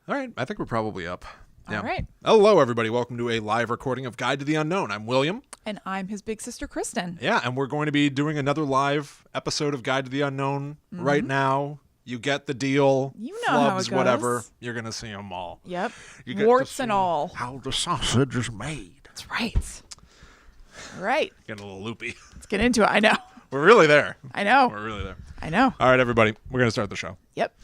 All right, I think we're probably up. Yeah. All right. Hello, everybody. Welcome to a live recording of Guide to the Unknown. I'm William. And I'm his big sister, Kristen. Yeah, and we're going to be doing another live episode of Guide to the Unknown right now. You get the deal. You know how it goes. Whatever. You're going to see them all. Yep. You get Warts and all. How the sausage is made. That's right. All right. Getting a little loopy. Let's get into it. I know. We're really there. I know. We're really there. I know. All right, everybody. We're going to start the show. Yep.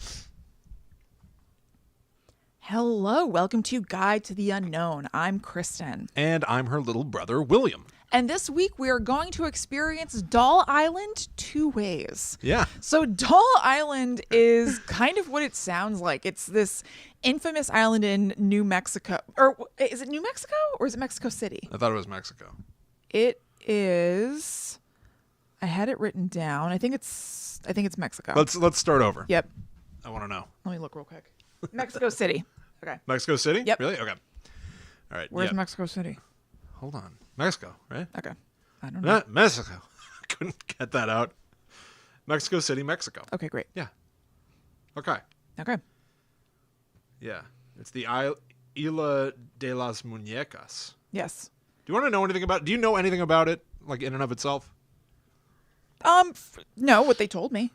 Hello. Welcome to Guide to the Unknown. I'm Kristen. And I'm her little brother, William. And this week we are going to experience Doll Island two ways. Yeah. So Doll Island is kind of what it sounds like. It's this infamous island in New Mexico. Or is it New Mexico or is it Mexico City? I thought it was Mexico. It is. I had it written down. I think it's Mexico. Let's start over. Yep. I want to know. Let me look real quick. Mexico City. Okay. Mexico City? Yep. Really? Okay. All right. Where's yep. Mexico City? Hold on. Mexico, right? Okay. I don't know. Mexico. Couldn't get that out. Mexico City, Mexico. Okay, great. Yeah. Okay. Okay. Yeah. It's the Isla de las Muñecas. Yes. Do you want to know anything about it? Do you know anything about it, like in and of itself? No, what they told me.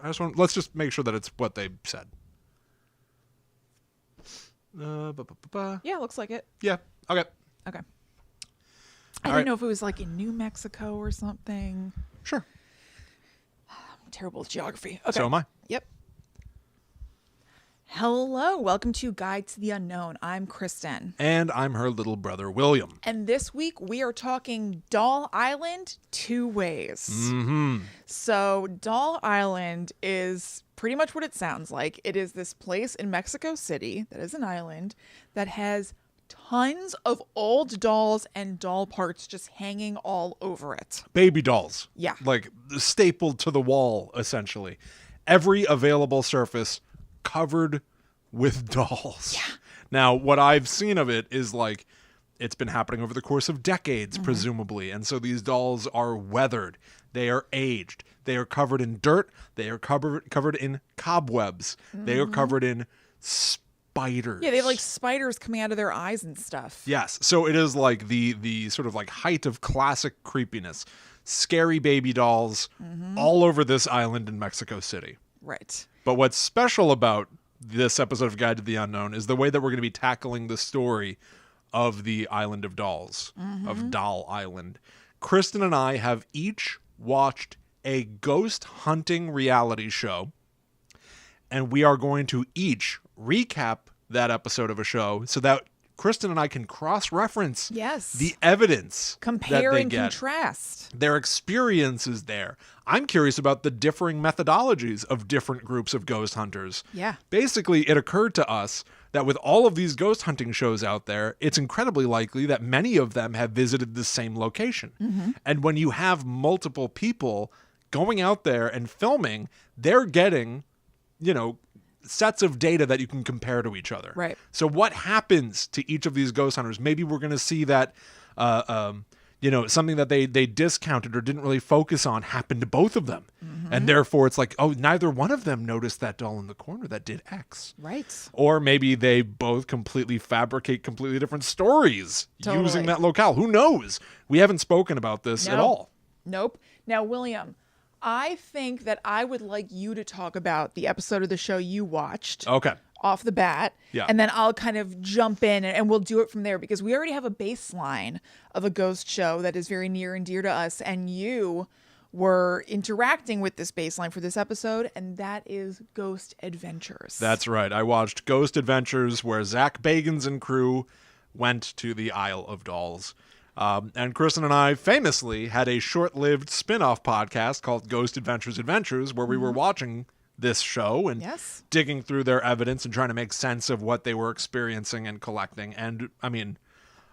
Let's just make sure that it's what they said. Yeah, looks like it. Yeah. Okay. Okay. I didn't know if it was like in New Mexico or something. Sure. I'm terrible with geography. Okay. So am I. Yep. Hello, welcome to Guide to the Unknown. I'm Kristen. And I'm her little brother, William. And this week we are talking Doll Island two ways. Mm-hmm. So Doll Island is pretty much what it sounds like. It is this place in Mexico City that is an island that has tons of old dolls and doll parts just hanging all over it. Baby dolls. Yeah. Like stapled to the wall, essentially. Every available surface covered with dolls. Yeah. Now, what I've seen of it is like it's been happening over the course of decades, presumably. And so these dolls are weathered. They are aged. They are covered in dirt. They are covered in cobwebs. They are covered in spiders. Yeah, they have like spiders coming out of their eyes and stuff. Yes. So it is like the sort of like height of classic creepiness. Scary baby dolls all over this island in Mexico City. Right. But what's special about this episode of Guide to the Unknown is the way that we're going to be tackling the story of the Island of Dolls, of Doll Island. Kristen and I have each watched a ghost hunting reality show, and we are going to each recap that episode of a show so that Kristen and I can cross-reference the evidence Compare that they and get. contrast. Their experiences there. I'm curious about the differing methodologies of different groups of ghost hunters. Yeah. Basically, it occurred to us that with all of these ghost hunting shows out there, it's incredibly likely that many of them have visited the same location. And when you have multiple people going out there and filming, they're getting, sets of data that you can compare to each other. Right. So what happens to each of these ghost hunters? Maybe we're going to see that, something that they discounted or didn't really focus on happened to both of them. And therefore it's like, oh, neither one of them noticed that doll in the corner that did X. Right. Or maybe they both completely fabricate completely different stories using that locale. Who knows? We haven't spoken about this at all. Nope. Now, William, I think that I would like you to talk about the episode of the show you watched. Okay. Off the bat. Yeah. And then I'll kind of jump in and we'll do it from there because we already have a baseline of a ghost show that is very near and dear to us. And you were interacting with this baseline for this episode, and that is Ghost Adventures. That's right. I watched Ghost Adventures where Zach Bagans and crew went to the Isle of Dolls. And Kristen and I famously had a short-lived spin-off podcast called Ghost Adventures where we were watching this show and digging through their evidence and trying to make sense of what they were experiencing and collecting. And I mean,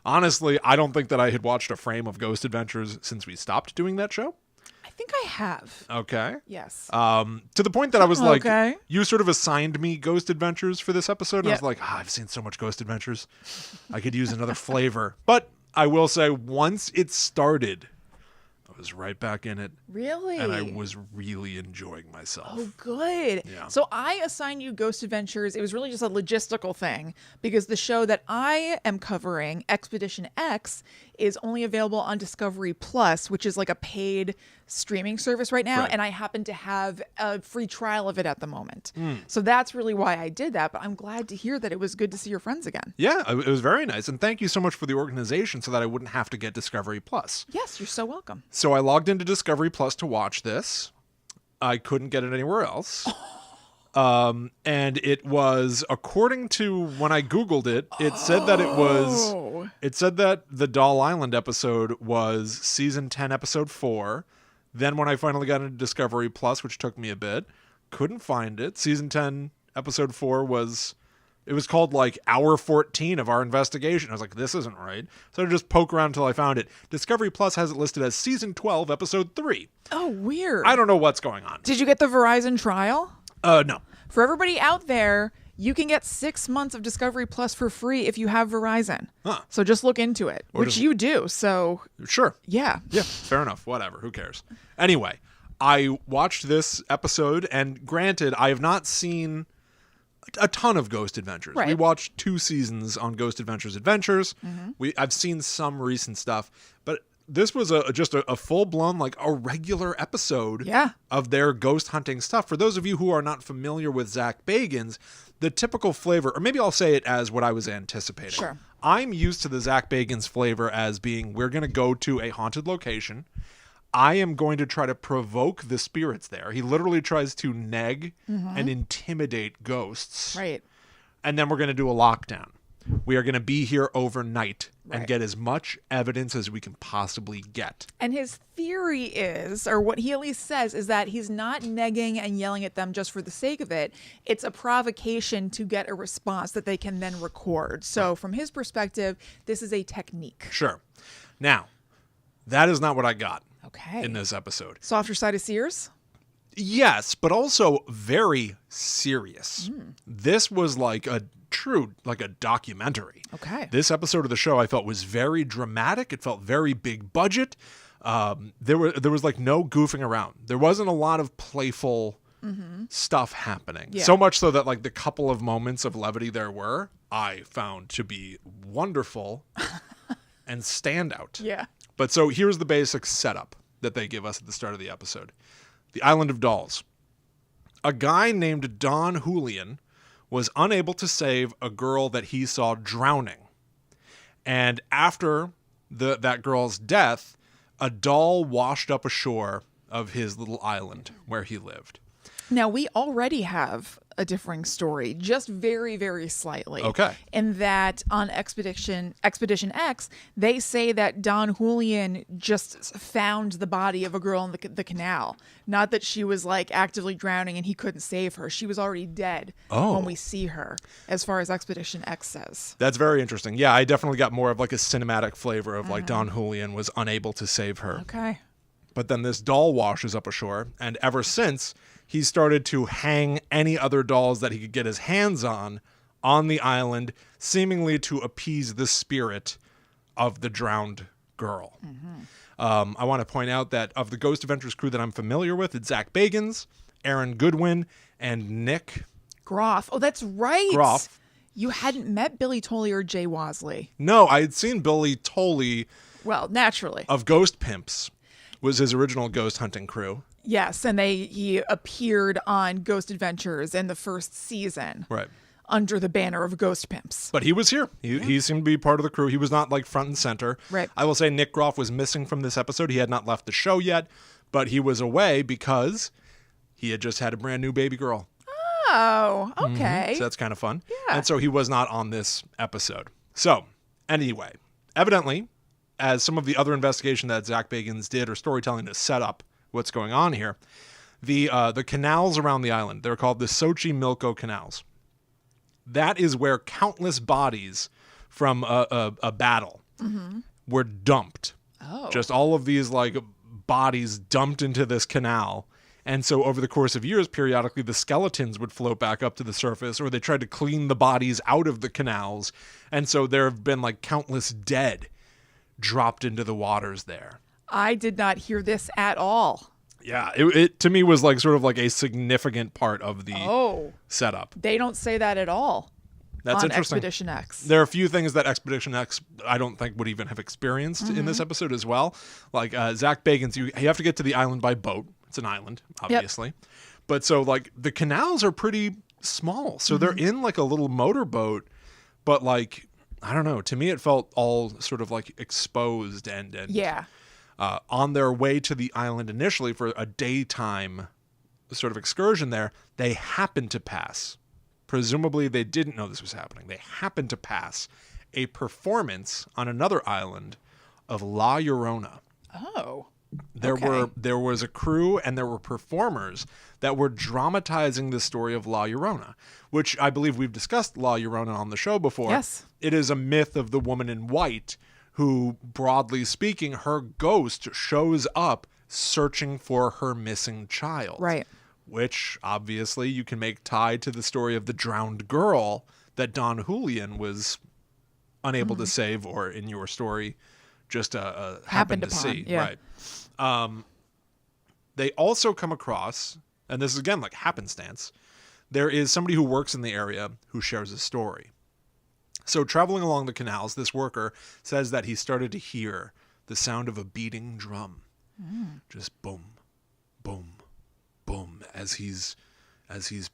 honestly, I don't think that I had watched a frame of Ghost Adventures since we stopped doing that show. I think I have. Okay. Yes. To the point that I was like, Okay. you sort of assigned me Ghost Adventures for this episode. And I Yep. was like, I've seen so much Ghost Adventures. I could use another flavor. But I will say, once it started, I was right back in it. Really? And I was really enjoying myself. Oh, good. Yeah. So I assigned you Ghost Adventures. It was really just a logistical thing because the show that I am covering, Expedition X, is only available on Discovery Plus, which is like a paid streaming service right now. Right. And I happen to have a free trial of it at the moment. So that's really why I did that. But I'm glad to hear that it was good to see your friends again. Yeah, it was very nice. And thank you so much for the organization so that I wouldn't have to get Discovery Plus. Yes, you're so welcome. So I logged into Discovery Plus to watch this. I couldn't get it anywhere else. And it was, according to when I Googled it, it said that it said that the Doll Island episode was season 10, episode 4. Then when I finally got into Discovery Plus, which took me a bit, couldn't find it. Season 10, episode 4 was called like hour 14 of our investigation. I was like, this isn't right. So I just poke around until I found it. Discovery Plus has it listed as season 12, episode 3. Oh, weird. I don't know what's going on. Did you get the Verizon trial? No. For everybody out there, you can get 6 months of Discovery Plus for free if you have Verizon. Huh. So just look into it, which you do. So Sure. yeah. Yeah, fair enough. Whatever. Who cares? Anyway, I watched this episode, and granted, I have not seen a ton of Ghost Adventures. Right. We watched 2 seasons on Ghost Adventures Adventures. I've seen some recent stuff, but this was just a full-blown, like a regular episode of their ghost hunting stuff. For those of you who are not familiar with Zach Bagans, the typical flavor, or maybe I'll say it as what I was anticipating. Sure. I'm used to the Zach Bagans flavor as being, we're going to go to a haunted location. I am going to try to provoke the spirits there. He literally tries to neg and intimidate ghosts. Right. And then we're going to do a lockdown. We are going to be here overnight and get as much evidence as we can possibly get. And his theory is, or what he at least says, is that he's not negging and yelling at them just for the sake of it. It's a provocation to get a response that they can then record. So from his perspective, this is a technique. Sure. Now, that is not what I got In in this episode. Softer side of Sears? Yes, but also very serious. This was like a documentary. Okay. This episode of the show I felt was very dramatic. It felt very big budget. There was like no goofing around. There wasn't a lot of playful stuff happening. Yeah. So much so that like the couple of moments of levity there were, I found to be wonderful and standout. Yeah. But so here's the basic setup that they give us at the start of the episode. The Island of Dolls. A guy named Don Julian was unable to save a girl that he saw drowning. And after that girl's death, a doll washed up ashore of his little island where he lived. Now, we already have a differing story, just very, very slightly. Okay. In that on Expedition X, they say that Don Julian just found the body of a girl in the canal. Not that she was like actively drowning and he couldn't save her. She was already dead when we see her, as far as Expedition X says. That's very interesting. Yeah, I definitely got more of like a cinematic flavor of like Don Julian was unable to save her. Okay. But then this doll washes up ashore, and ever since, he started to hang any other dolls that he could get his hands on the island, seemingly to appease the spirit of the drowned girl. I want to point out that of the Ghost Adventures crew that I'm familiar with, it's Zach Bagans, Aaron Goodwin, and Nick Groff. Oh, that's right. Groff. You hadn't met Billy Tolley or Jay Wasley. No, I had seen Billy Tolley Well, naturally. of Ghost Pimps, was his original ghost hunting crew. Yes, and he appeared on Ghost Adventures in the first season. Right. Under the banner of Ghost Pimps. But he was here. He seemed to be part of the crew. He was not like front and center. Right. I will say Nick Groff was missing from this episode. He had not left the show yet, but he was away because he had just had a brand new baby girl. Oh, okay. So that's kind of fun. Yeah. And so he was not on this episode. So anyway, evidently, as some of the other investigation that Zach Bagans did or storytelling to set up what's going on here, the canals around the island, they're called the Xochimilco canals. That is where countless bodies from a battle were dumped. Oh. Just all of these like bodies dumped into this canal. And so over the course of years, periodically the skeletons would float back up to the surface, or they tried to clean the bodies out of the canals. And so there have been like countless dead dropped into the waters there. I did not hear this at all. Yeah, it to me was like sort of like a significant part of the Oh, setup. they don't say that at all. That's on interesting. Expedition X. There are a few things that Expedition X I don't think would even have experienced in this episode as well. Like Zach Bagans, you have to get to the island by boat. It's an island, obviously. But so like the canals are pretty small. So they're in like a little motorboat, but like, I don't know. To me, it felt all sort of like exposed and Yeah. on their way to the island initially for a daytime sort of excursion there, they happened to pass. Presumably, they didn't know this was happening. They happened to pass a performance on another island of La Llorona. Oh. There was a crew and there were performers that were dramatizing the story of La Llorona, which I believe we've discussed La Llorona on the show before. Yes. It is a myth of the woman in white who, broadly speaking, her ghost shows up searching for her missing child. Right. Which, obviously, you can make tied to the story of the drowned girl that Don Julian was unable to save, or in your story, just happened to upon, see. yeah. Right. They also come across, and this is, again, like happenstance, there is somebody who works in the area who shares a story. So traveling along the canals, this worker says that he started to hear the sound of a beating drum. Just boom, boom, boom, as he's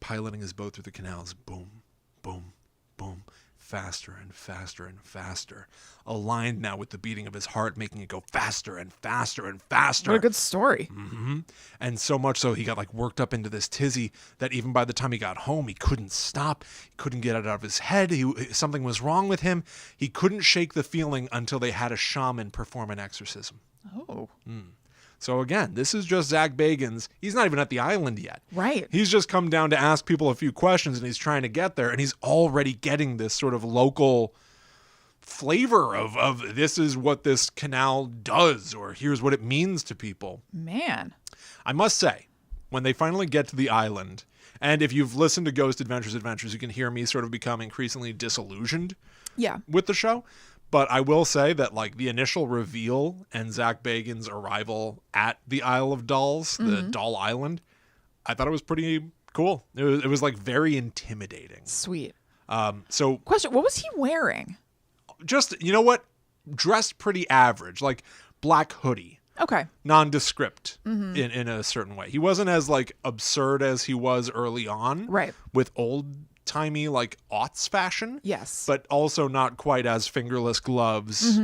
piloting his boat through the canals. Boom, boom, boom, faster and faster and faster, aligned now with the beating of his heart, making it go faster and faster and faster. What a good story. And so much so he got like worked up into this tizzy that even by the time he got home, he couldn't stop. He couldn't get it out of his head. Something was wrong with him. He couldn't shake the feeling until they had a shaman perform an exorcism. Oh. So again, this is just Zach Bagans. He's not even at the island yet. Right. He's just come down to ask people a few questions, and he's trying to get there, and he's already getting this sort of local flavor of this is what this canal does, or here's what it means to people. Man. I must say, when they finally get to the island, and if you've listened to Ghost Adventures, you can hear me sort of become increasingly disillusioned Yeah. with the show. But I will say that like the initial reveal and Zach Bagans' arrival at the Isle of Dolls, the Doll Island, I thought it was pretty cool. It was like very intimidating. Sweet. So Question, what was he wearing? just, you know what? Dressed pretty average, like black hoodie. Okay. Nondescript in a certain way. He wasn't as like absurd as he was early on. Right. With old-timey like aughts fashion. Yes. But also not quite as fingerless gloves,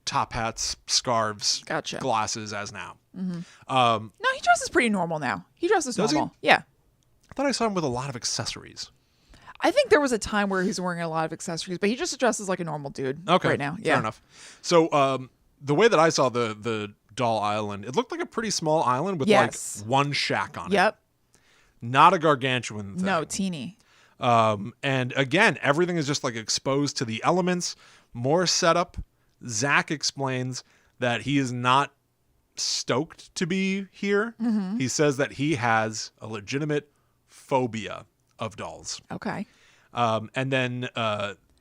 top hats, scarves, Gotcha. glasses as now. No, he dresses pretty normal now. He dresses Does he? normal. Yeah. I thought I saw him with a lot of accessories. I think there was a time where he's wearing a lot of accessories, but he just dresses like a normal dude Okay. right now. Yeah. Fair enough. So the way that I saw the Doll Island, it looked like a pretty small island with Yes. like one shack on it. Yep. Not a gargantuan thing. No, teeny. And again, everything is just like exposed to the elements. More setup. Zach explains that he is not stoked to be here. He says that he has a legitimate phobia of dolls. Okay. And then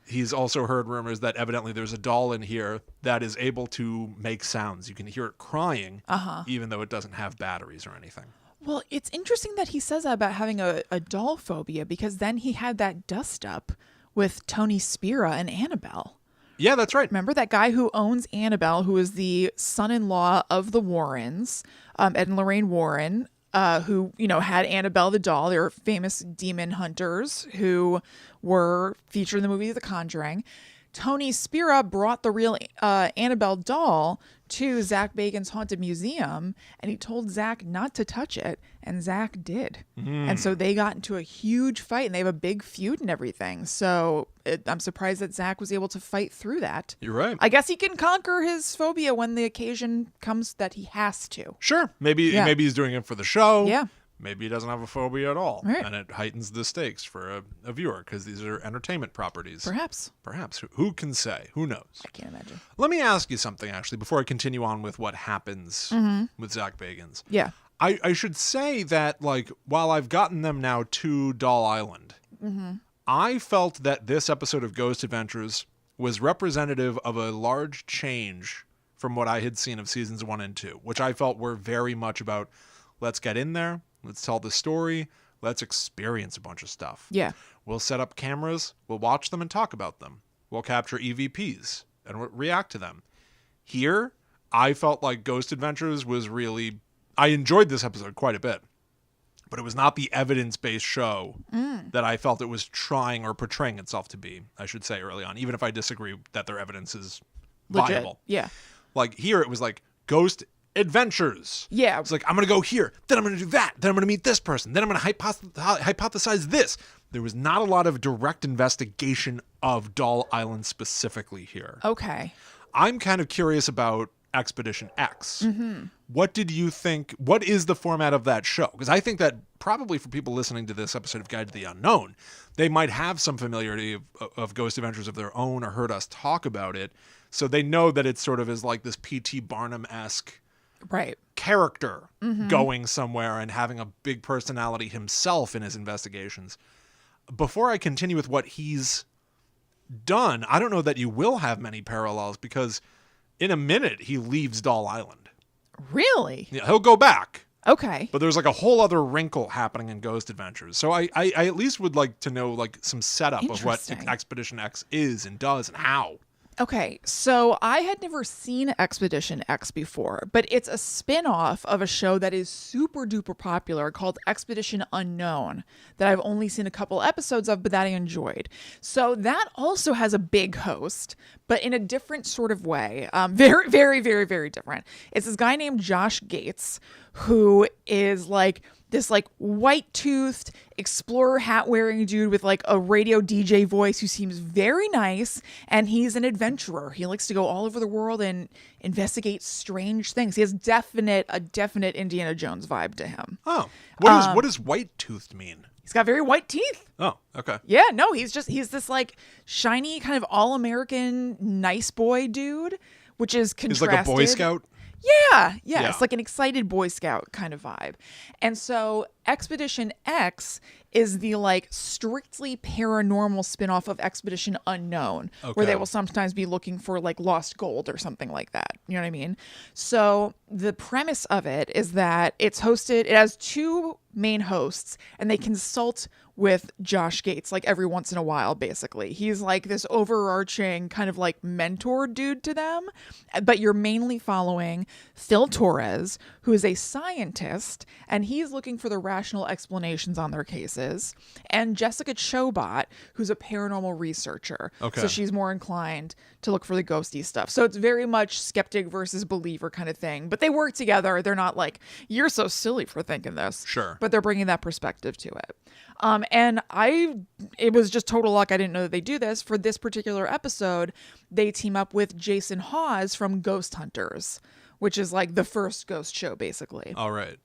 he's also heard rumors that evidently there's a doll in here that is able to make sounds. You can hear it crying, even though it doesn't have batteries or anything. Well, it's interesting that he says that about having a doll phobia, because then he had that dust up with Tony Spira and Annabelle. Yeah, that's right. Remember that guy who owns Annabelle, who is the son-in-law of the Warrens, Ed and Lorraine Warren, who, had Annabelle the doll. They were famous demon hunters who were featured in the movie The Conjuring. Tony Spira brought the real Annabelle doll to Zach Bagans' Haunted Museum, and he told Zach not to touch it, and Zach did. And so they got into a huge fight, and they have a big feud and everything. So I'm surprised that Zach was able to fight through that. You're right. I guess he can conquer his phobia when the occasion comes that he has to. Sure. Maybe he's doing it for the show. Yeah. Maybe he doesn't have a phobia at all. Right. And it heightens the stakes for a viewer because these are entertainment properties. Perhaps. Who can say? Who knows? I can't imagine. Let me ask you something, actually, before I continue on with what happens with Zach Bagans. Yeah. I should say that, like, while I've gotten them now to Doll Island, I felt that this episode of Ghost Adventures was representative of a large change from what I had seen of seasons 1 and 2, which I felt were very much about let's get in there, let's tell the story, let's experience a bunch of stuff. Yeah. We'll set up cameras, we'll watch them and talk about them. We'll capture EVPs and react to them. Here, I felt like Ghost Adventures was really... I enjoyed this episode quite a bit, but it was not the evidence-based show that I felt it was trying or portraying itself to be, I should say early on, even if I disagree that their evidence is Legit. viable. Yeah. Like here, it was like Ghost Adventures. Yeah. It's like, I'm going to go here, then I'm going to do that, then I'm going to meet this person, then I'm going to hypothesize this. There was not a lot of direct investigation of Doll Island specifically here. Okay. I'm kind of curious about Expedition X. Mm-hmm. What did you think? What is the format of that show? Because I think that probably for people listening to this episode of Guide to the Unknown, they might have some familiarity of Ghost Adventures of their own or heard us talk about it. So they know that it sort of is like this P.T. Barnum-esque right. character going somewhere and having a big personality himself in his investigations. Before I continue with what he's done, I don't know that you will have many parallels because in a minute he leaves Doll Island. Really? Yeah, he'll go back. Okay. But there's like a whole other wrinkle happening in Ghost Adventures. So I at least would like to know like some setup of what Expedition X is and does and how. Okay, so I had never seen Expedition X before, but it's a spin-off of a show that is super duper popular called Expedition Unknown that I've only seen a couple episodes of, but that I enjoyed. So that also has a big host, but in a different sort of way. Very, very, very, very different. It's this guy named Josh Gates, who is like this like white-toothed explorer hat-wearing dude with like a radio DJ voice who seems very nice, and he's an adventurer. He likes to go all over the world and investigate strange things. He has a definite Indiana Jones vibe to him. Oh, what does white-toothed mean? He's got very white teeth. Oh, okay. Yeah, no, he's this like shiny kind of all-American nice boy dude, which is contrasted. He's like a Boy Scout? Yeah. It's like an excited Boy Scout kind of vibe. And so Expedition X is the like strictly paranormal spinoff of Expedition Unknown, where they will sometimes be looking for like lost gold or something like that. You know what I mean? So the premise of it is that it has two main hosts, and they consult with Josh Gates like every once in a while, basically. He's like this overarching kind of like mentor dude to them, but you're mainly following Phil Torres, who is a scientist, and he's looking for the rational explanations on their cases, and Jessica Chobot, who's a paranormal researcher. Okay. So she's more inclined to look for the ghosty stuff. So it's very much skeptic versus believer kind of thing, but they work together. They're not like, you're so silly for thinking this. Sure. But they're bringing that perspective to it. And it was just total luck. I didn't know that they do this. For this particular episode, they team up with Jason Hawes from Ghost Hunters, which is like the first ghost show, basically. All right.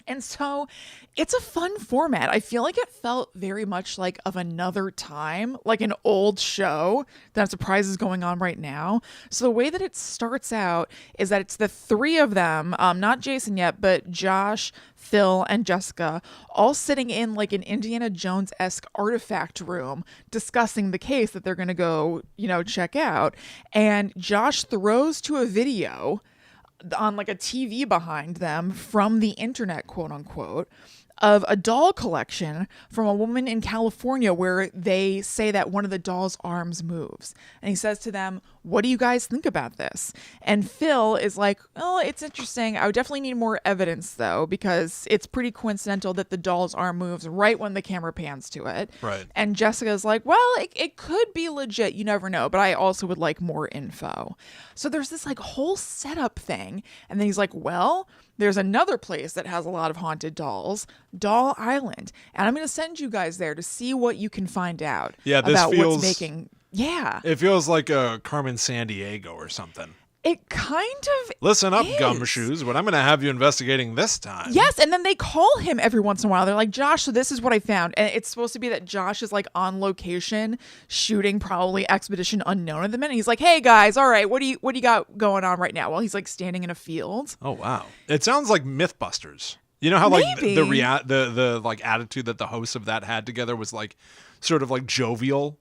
And so it's a fun format. I feel like it felt very much like of another time, like an old show that I'm surprised is going on right now. So the way that it starts out is that it's the three of them, not Jason yet, but Josh, Phil, and Jessica, all sitting in like an Indiana Jones-esque artifact room discussing the case that they're going to go, check out. And Josh throws to a video on like a TV behind them from the internet, quote unquote, of a doll collection from a woman in California where they say that one of the doll's arms moves. And he says to them, what do you guys think about this? And Phil is like, oh, it's interesting. I would definitely need more evidence though, because it's pretty coincidental that the doll's arm moves right when the camera pans to it. Right. And Jessica's like, well, it could be legit. You never know. But I also would like more info. So there's this like whole setup thing. And then he's like, well, there's another place that has a lot of haunted dolls, Doll Island. And I'm going to send you guys there to see what you can find out about what's making. Yeah. It feels like a Carmen Sandiego or something. It kind of Listen up, is. Gumshoes. What I'm going to have you investigating this time. Yes, and then they call him every once in a while. They're like, Josh, so this is what I found. And it's supposed to be that Josh is like on location shooting probably Expedition Unknown at the minute. He's like, hey guys, all right, what do you got going on right now? While he's like standing in a field. Oh wow. It sounds like Mythbusters. You know how like Maybe. the like attitude that the hosts of that had together was like sort of like jovial?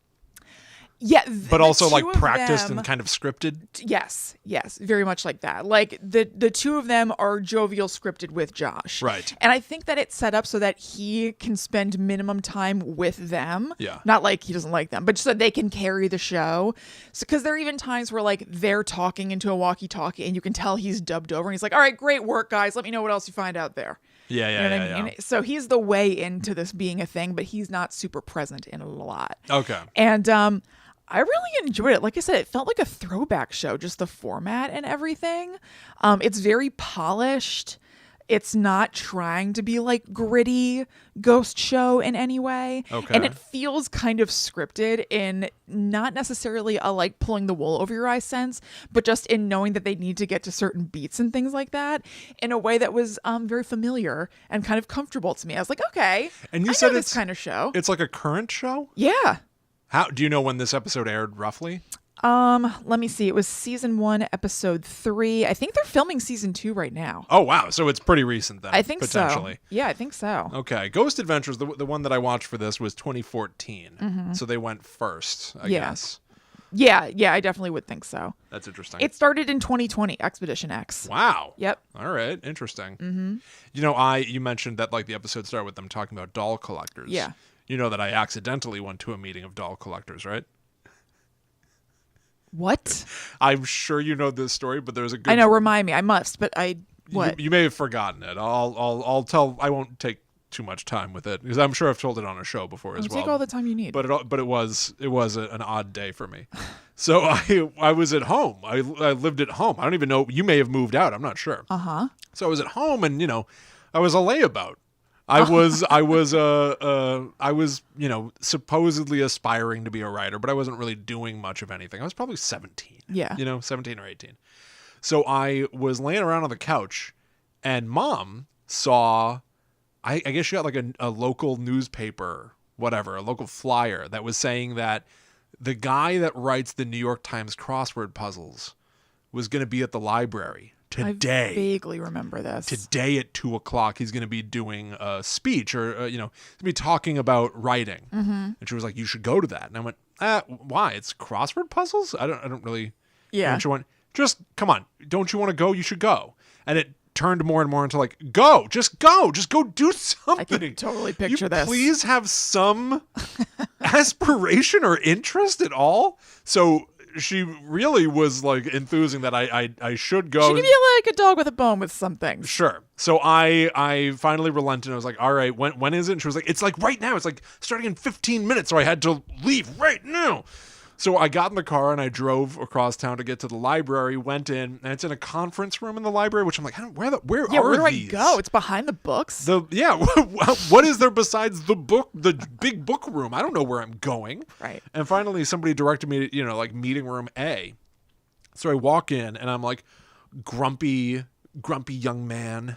Yeah, but also like two of practiced them- and kind of scripted. Yes, very much like that. Like the two of them are jovial scripted with Josh. Right. And I think that it's set up so that he can spend minimum time with them. Yeah. Not like he doesn't like them, but so that they can carry the show. So because there are even times where like they're talking into a walkie-talkie and you can tell he's dubbed over and he's like, "All right, great work, guys. Let me know what else you find out there." Yeah, You know what I mean? So he's the way into this being a thing, but he's not super present in it a lot. Okay. And I really enjoyed it. Like I said, it felt like a throwback show, just the format and everything. It's very polished. It's not trying to be like gritty ghost show in any way. Okay. And it feels kind of scripted in not necessarily a like pulling the wool over your eyes sense, but just in knowing that they need to get to certain beats and things like that in a way that was very familiar and kind of comfortable to me. I was like, okay, And you I said know it's this kind of show. It's like a current show? Yeah. How do you know when this episode aired roughly? Let me see. It was season 1, episode 3. I think they're filming season 2 right now. Oh wow, so it's pretty recent then. I think potentially. so. Yeah, I think so. Okay, Ghost Adventures, the one that I watched for this was 2014. So they went first, I Yeah. guess. Yeah, I definitely would think so. That's interesting. It started in 2020, Expedition X. Wow. Yep. All right, interesting. Mm-hmm. You know, you mentioned that like the episode started with them talking about doll collectors. Yeah. You know that I accidentally went to a meeting of doll collectors, right? What? I'm sure you know this story, but there's a good. I know, remind me. I must, but what? You may have forgotten it. I'll tell. I won't take too much time with it because I'm sure I've told it on a show before as well. Take all the time you need. But it was an odd day for me. So I was at home. I lived at home. I don't even know. You may have moved out. I'm not sure. So I was at home, and I was a layabout. I was supposedly aspiring to be a writer, but I wasn't really doing much of anything. I was probably 17. Yeah. 17 or 18. So I was laying around on the couch, and Mom saw. I guess she got like a local newspaper, whatever, a local flyer that was saying that the guy that writes the New York Times crossword puzzles was going to be at the library today. I vaguely remember this. Today at 2:00, he's going to be doing a speech or, he's going to be talking about writing. Mm-hmm. And she was like, you should go to that. And I went, why? It's crossword puzzles? I don't really. Yeah. She went, just come on. Don't you want to go? You should go. And it turned more and more into like, just go do something. I can totally picture you this. Please have some aspiration or interest at all. So she really was like enthusing that I should go. She could be like a dog with a bone with some things. Sure. So I finally relented. I was like, all right, when is it? And she was like, it's like right now. It's like starting in 15 minutes. So I had to leave right now. So I got in the car and I drove across town to get to the library, went in, and it's in a conference room in the library, which I'm like, where are where do these? I go? It's behind the books? What is there besides the big book room? I don't know where I'm going. Right. And finally somebody directed me to, like meeting room A. So I walk in and I'm like grumpy young man.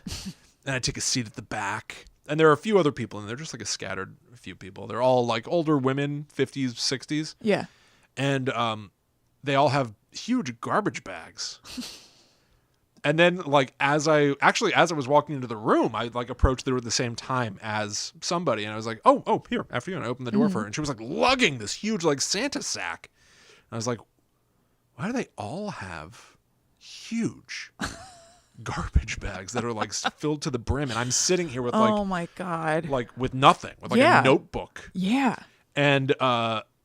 And I take a seat at the back. And there are a few other people and they're just like a scattered few people. They're all like older women, 50s, 60s. Yeah. And they all have huge garbage bags. And then, like, as I was walking into the room, I like approached there at the same time as somebody, and I was like, "Oh, here, after you." And I opened the door for her, and she was like lugging this huge like Santa sack. And I was like, "Why do they all have huge garbage bags that are like filled to the brim?" And I'm sitting here with like, oh my God, like with nothing, with like a notebook. Yeah. And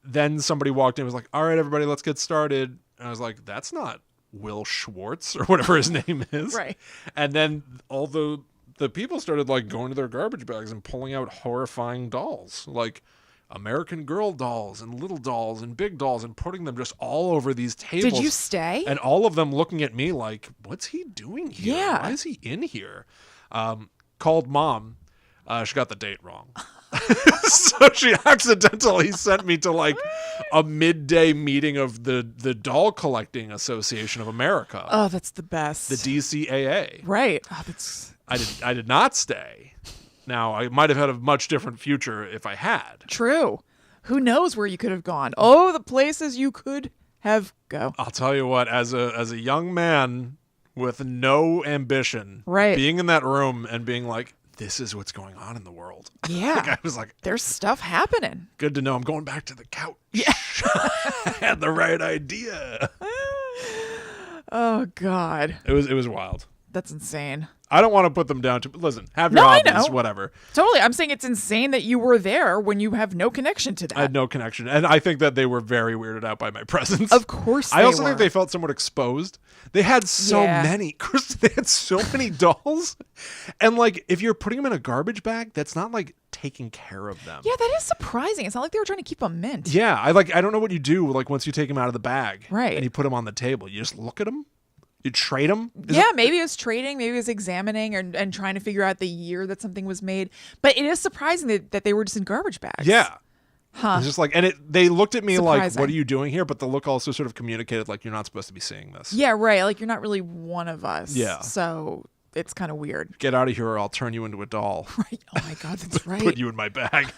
then somebody walked in and was like, all right, everybody, let's get started. And I was like, that's not Will Schwartz or whatever his name is. Right. And then all the people started like going to their garbage bags and pulling out horrifying dolls, like American Girl dolls and little dolls and big dolls, and putting them just all over these tables. Did you stay? And all of them looking at me like, what's he doing here? Yeah. Why is he in here? Called Mom. She got the date wrong. So she accidentally sent me to like a midday meeting of the Doll Collecting Association of America. Oh, that's the best. The DCAA. Right. Oh, that's... I did not stay. Now, I might have had a much different future if I had. True. Who knows where you could have gone? Oh, the places you could have go. I'll tell you what, as a young man with no ambition, Right. being in that room and being like, this is what's going on in the world. Yeah. Like, I was like, There's stuff happening. good to know I'm going back to the couch. Yeah. I had the right idea. Oh, God. It was wild. That's insane. I don't want to put them down to, listen, have your No, I hobbies, know. whatever. Totally. I'm saying it's insane that you were there when you have no connection to that. I had no connection. And I think that they were very weirded out by my presence. Of course I also were. think they felt somewhat exposed. They had so many. Kristen, they had so many dolls. And like, if you're putting them in a garbage bag, that's not like taking care of them. Yeah, that is surprising. It's not like they were trying to keep them mint. Yeah. I don't know what you do like once you take them out of the bag. Right. And you put them on the table. You just look at them. You trade them? Maybe it was trading, maybe it was examining and trying to figure out the year that something was made. But it is surprising that they were just in garbage bags. Yeah. Huh. It's just like, and they looked at me like, Surprising. what are you doing here? But the look also sort of communicated like, you're not supposed to be seeing this. Yeah, right. Like, you're not really one of us. Yeah. So it's kind of weird. Get out of here or I'll turn you into a doll. Right. Oh, my God, that's right. Put you in my bag.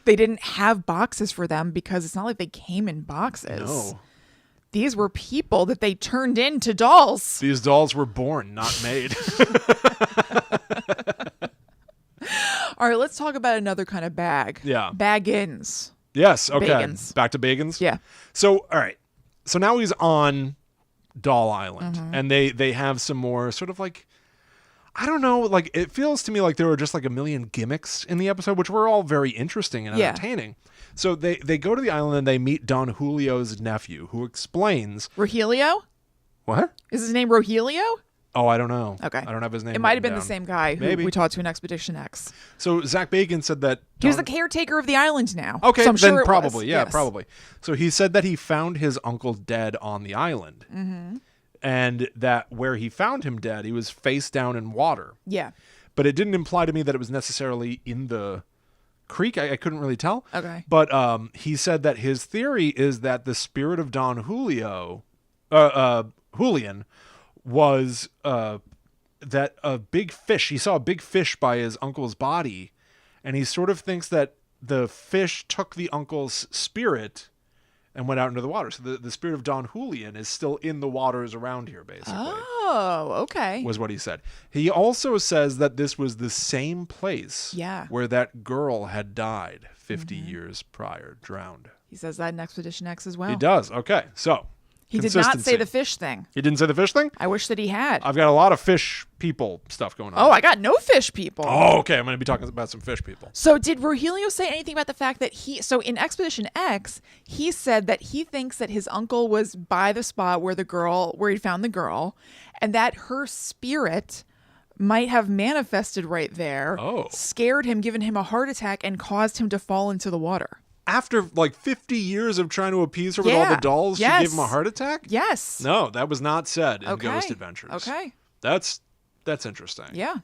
They didn't have boxes for them because it's not like they came in boxes. No. These were people that they turned into dolls. These dolls were born, not made. All right, let's talk about another kind of bag. Yeah. Baggins. Yes. Okay. Bagans. Back to Bagans. Yeah. So, all right. So now he's on Doll Island, Mm-hmm. and they have some more sort of like, I don't know, like it feels to me like there were just like a million gimmicks in the episode, which were all very interesting and Yeah. entertaining. So they go to the island and they meet Don Julio's nephew, who explains Rogelio? what? Is his name Rogelio? Oh, I don't know. Okay. I don't have his name. It might have written been the down. same guy who Maybe. we talked to in Expedition X. So Zach Bacon said that He was Don- the caretaker of the island now. Okay, so I'm then sure it probably, was. yeah, Yes. probably. So he said that he found his uncle dead on the island, and that where he found him dead, he was face down in water. Yeah. But it didn't imply to me that it was necessarily in the creek. I couldn't really tell. Okay. But he said that his theory is that the spirit of Don Julian, was that a big fish. He saw a big fish by his uncle's body, and he sort of thinks that the fish took the uncle's spirit and went out into the water. So the spirit of Don Julian is still in the waters around here, basically. Oh, okay. Was what he said. He also says that this was the same place Yeah. where that girl had died 50 years prior, drowned. He says that in Expedition X as well. He does. Okay. So, He did not say consistency. the fish thing. He didn't say the fish thing? I wish that he had. I've got a lot of fish people stuff going on. Oh, I got no fish people. Oh, okay. I'm going to be talking about some fish people. So did Rogelio say anything about the fact that so in Expedition X, he said that he thinks that his uncle was by the spot where he found the girl, and that her spirit might have manifested right there, scared him, given him a heart attack, and caused him to fall into the water. After like 50 years of trying to appease her with all the dolls, she gave him a heart attack? Yes. No, that was not said in Ghost Adventures. Okay. That's interesting. Yeah.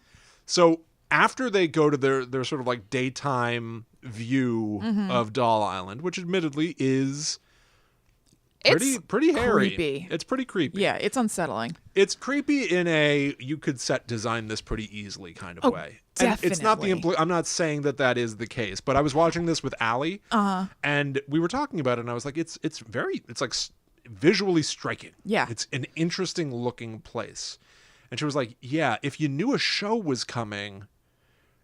So after they go to their sort of like daytime view of Doll Island, which admittedly is pretty hairy. Creepy. It's pretty creepy. Yeah, it's unsettling. It's creepy in a you could set design this pretty easily kind of way. And it's not definitely. I'm not saying that is the case, but I was watching this with Allie, and we were talking about it, and I was like, it's like visually striking. Yeah. It's an interesting looking place. And she was like, yeah, if you knew a show was coming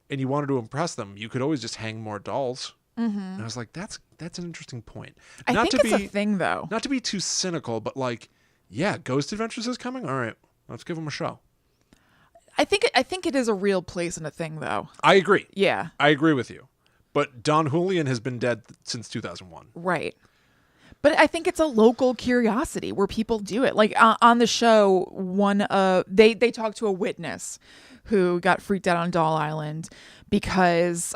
and you wanted to impress them, you could always just hang more dolls. And I was like, that's an interesting point. I think it's a thing, though. Not to be too cynical, but like, yeah, Ghost Adventures is coming. All right, let's give them a show. I think it is a real place and a thing, though. I agree. Yeah. I agree with you. But Don Julian has been dead since 2001. Right. But I think it's a local curiosity where people do it. Like on the show, they talked to a witness who got freaked out on Doll Island because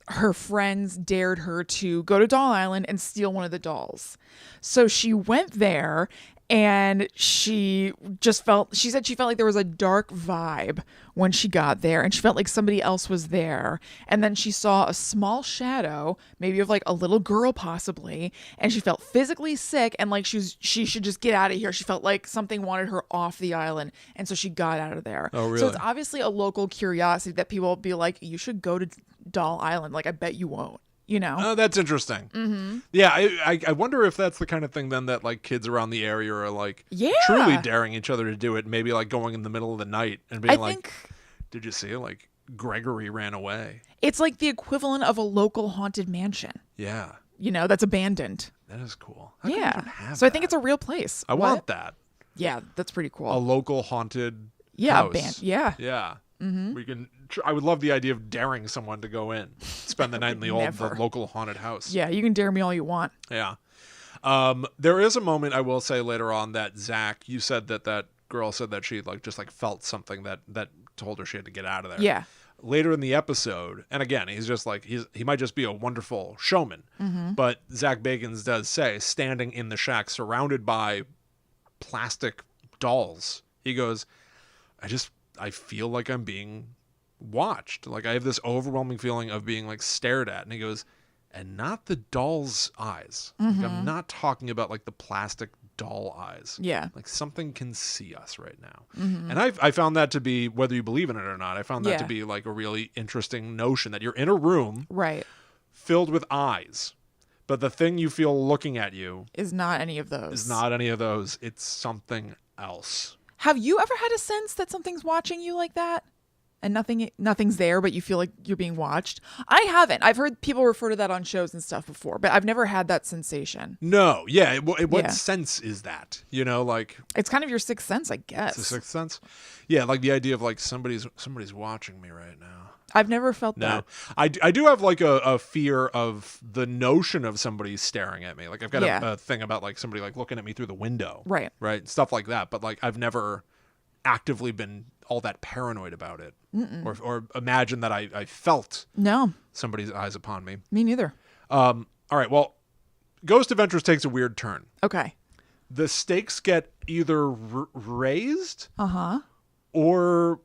her friends dared her to go to Doll Island and steal one of the dolls. So she went there, and she said she felt like there was a dark vibe when she got there, and she felt like somebody else was there. And then she saw a small shadow, maybe of like a little girl possibly, and she felt physically sick and like she should just get out of here. She felt like something wanted her off the island, and so she got out of there. Oh, really? So it's obviously a local curiosity that people will be like, you should go to Doll Island. Like, I bet you won't. you know? That's interesting. Mm-hmm. Yeah, I wonder if that's the kind of thing then that like kids around the area are like truly daring each other to do it. Maybe like going in the middle of the night and being did you see like Gregory ran away? It's like the equivalent of a local haunted mansion. Yeah. You know, that's abandoned. That is cool. So I think it's a real place. I want that. Yeah, that's pretty cool. A local haunted house. Yeah. Mm-hmm. We can. I would love the idea of daring someone to go in, spend the night in the local haunted house. Yeah, you can dare me all you want. Yeah. There is a moment I will say later on that Zach, you said that girl said that she like just like felt something that told her she had to get out of there. Yeah. Later in the episode, and again, he's just like he might just be a wonderful showman, but Zach Bagans does say, standing in the shack surrounded by plastic dolls, he goes, I feel like I'm being watched. Like I have this overwhelming feeling of being like stared at. And he goes, and not the doll's eyes. Like, I'm not talking about like the plastic doll eyes. Yeah. Like something can see us right now. And I found that to be, whether you believe in it or not, I found that to be like a really interesting notion that you're in a room filled with eyes. But the thing you feel looking at you is not any of those. It's something else. Have you ever had a sense that something's watching you like that? And nothing's there, but you feel like you're being watched? I haven't. I've heard people refer to that on shows and stuff before, but I've never had that sensation. No. Yeah. What sense is that? You know, like... It's kind of your sixth sense, I guess. It's a sixth sense? Yeah, like the idea of like somebody's watching me right now. I've never felt that. I do have like a fear of the notion of somebody staring at me. Like I've got a thing about like somebody like looking at me through the window. Right. Stuff like that. But like I've never actively been all that paranoid about it or imagine that I felt somebody's eyes upon me. Me neither. All right. Well, Ghost Adventures takes a weird turn. Okay. The stakes get either raised or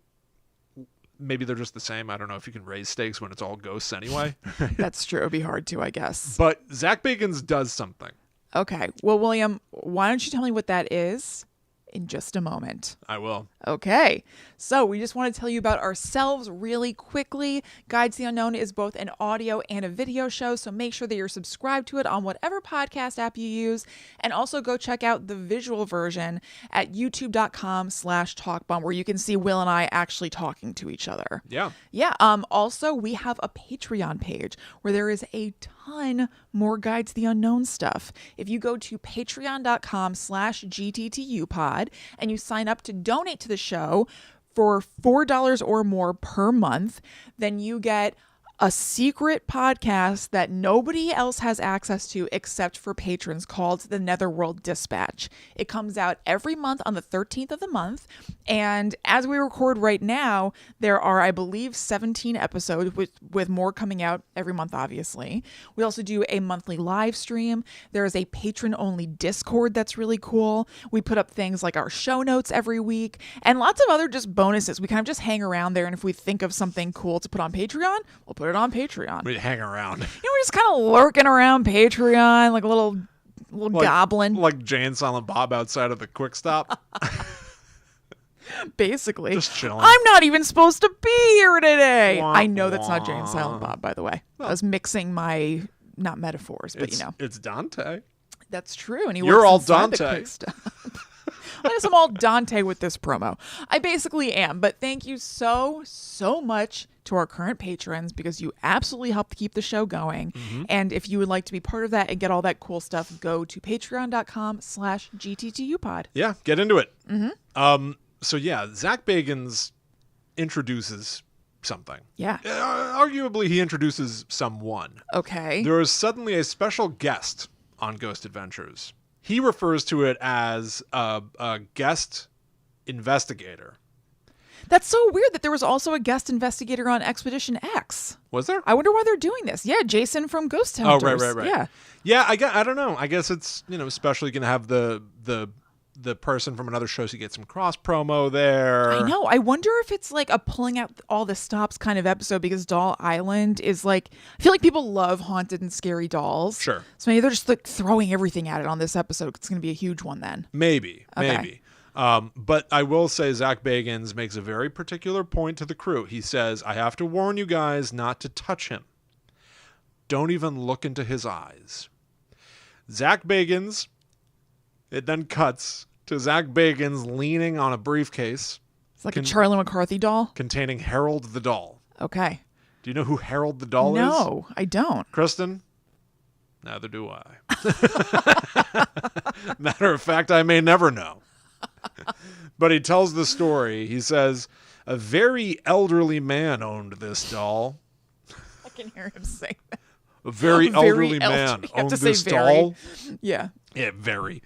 maybe they're just the same. I don't know if you can raise stakes when it's all ghosts anyway. That's true. It'd be hard to, I guess. But Zach Bagans does something. Okay. Well, William, why don't you tell me what that is in just a moment? I will. Okay. So we just want to tell you about ourselves really quickly. Guides to the Unknown is both an audio and a video show, so make sure that you're subscribed to it on whatever podcast app you use. And also go check out the visual version at youtube.com/talkbomb, where you can see Will and I actually talking to each other. Yeah. Yeah. Also, we have a Patreon page where there is a ton more Guides to the Unknown stuff. If you go to patreon.com/GTTU pod and you sign up to donate to the show for $4 or more per month, then you get a secret podcast that nobody else has access to except for patrons, called the Netherworld Dispatch. It comes out every month on the 13th of the month. And as we record right now, there are, I believe, 17 episodes with more coming out every month, obviously. We also do a monthly live stream. There is a patron-only Discord that's really cool. We put up things like our show notes every week and lots of other just bonuses. We kind of just hang around there. And if we think of something cool to put on Patreon, we'll put it on Patreon. We hang around. You know, we're just kind of lurking around Patreon like a little goblin. Like Jay and Silent Bob outside of the Quick Stop. Basically. Just chilling. I'm not even supposed to be here today. Wah, I know that's not wah. Jay and Silent Bob, by the way. I was mixing my, not metaphors, but you know. It's Dante. That's true. And You're all works inside the Dante. Quick Stop. I guess I'm all Dante with this promo. I basically am, but thank you so much to our current patrons, because you absolutely help to keep the show going. And if you would like to be part of that and get all that cool stuff, go to patreon.com/GTTUpod. Yeah, get into it. So yeah, Zach Bagans introduces something. Yeah. Arguably, he introduces someone. Okay. There is suddenly a special guest on Ghost Adventures. He refers to it as a guest investigator. That's so weird that there was also a guest investigator on Expedition X. Was there? I wonder why they're doing this. Yeah, Jason from Ghost Hunters. Oh, right. Yeah. Yeah, I don't know. I guess it's, especially going to have the person from another show, so you get some cross promo there. I know. I wonder if it's like a pulling out all the stops kind of episode, because Doll Island is like, I feel like people love haunted and scary dolls. Sure. So maybe they're just like throwing everything at it on this episode. It's going to be a huge one then. Maybe. But I will say Zach Bagans makes a very particular point to the crew. He says, I have to warn you guys not to touch him. Don't even look into his eyes. Zach Bagans, it then cuts to Zach Bagans leaning on a briefcase. It's like a Charlie McCarthy doll? Containing Harold the doll. Okay. Do you know who Harold the doll is? No, I don't. Kristen? Neither do I. Matter of fact, I may never know. But he tells the story. He says, a very elderly man owned this doll. I can hear him say that. A very elderly man owned this doll. Yeah. Yeah, very.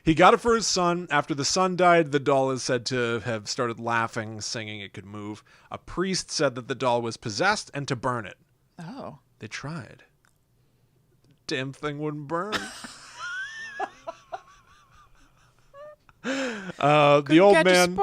He got it for his son. After the son died, the doll is said to have started laughing, singing it could move. A priest said that the doll was possessed and to burn it. Oh. They tried. Damn thing wouldn't burn. The old man,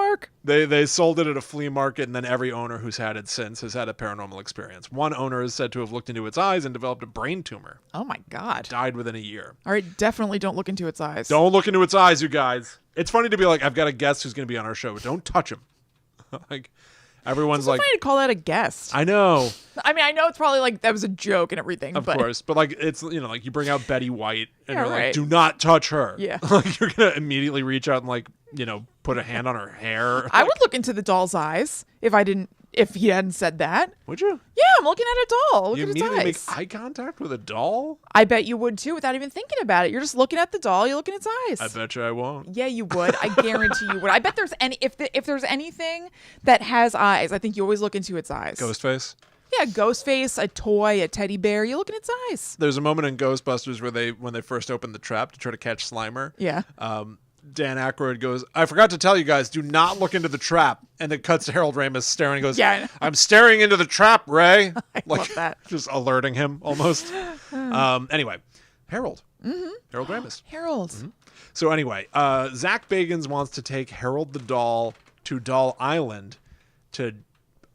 they sold it at a flea market, and then every owner who's had it since has had a paranormal experience. One owner is said to have looked into its eyes and developed a brain tumor. Oh my God. Died within a year. All right, definitely don't look into its eyes. Don't look into its eyes, you guys. It's funny to be like, I've got a guest who's going to be on our show, but don't touch him. Like, everyone's like, funny to call that a guest. I know. I mean, I know it's probably like that was a joke and everything. Of course. But like, it's, you know, like you bring out Betty White and Yeah, you're right. like, do not touch her. Yeah. Like, you're going to immediately reach out and like, you know, put a hand on her hair. I would look into the doll's eyes if he hadn't said that. Would you? Yeah, I'm looking at a doll. Look You at its immediately eyes. make eye contact with a doll? I bet you would too without even thinking about it. You're just looking at the doll, you look in its eyes. I bet you I won't. Yeah, you would. I guarantee you would. I bet there's if there's anything that has eyes, I think you always look into its eyes. Ghostface? Yeah, ghost face, a toy, a teddy bear, you look in its eyes. There's a moment in Ghostbusters where when they first opened the trap to try to catch Slimer. Yeah. Dan Aykroyd goes, I forgot to tell you guys, do not look into the trap. And it cuts to Harold Ramis staring and goes, Yeah, I know. I'm staring into the trap, Ray. I love that. Just alerting him almost. Anyway, Harold. Mm-hmm. Harold Ramis. Harold. Mm-hmm. So anyway, Zach Bagans wants to take Harold the doll to Doll Island to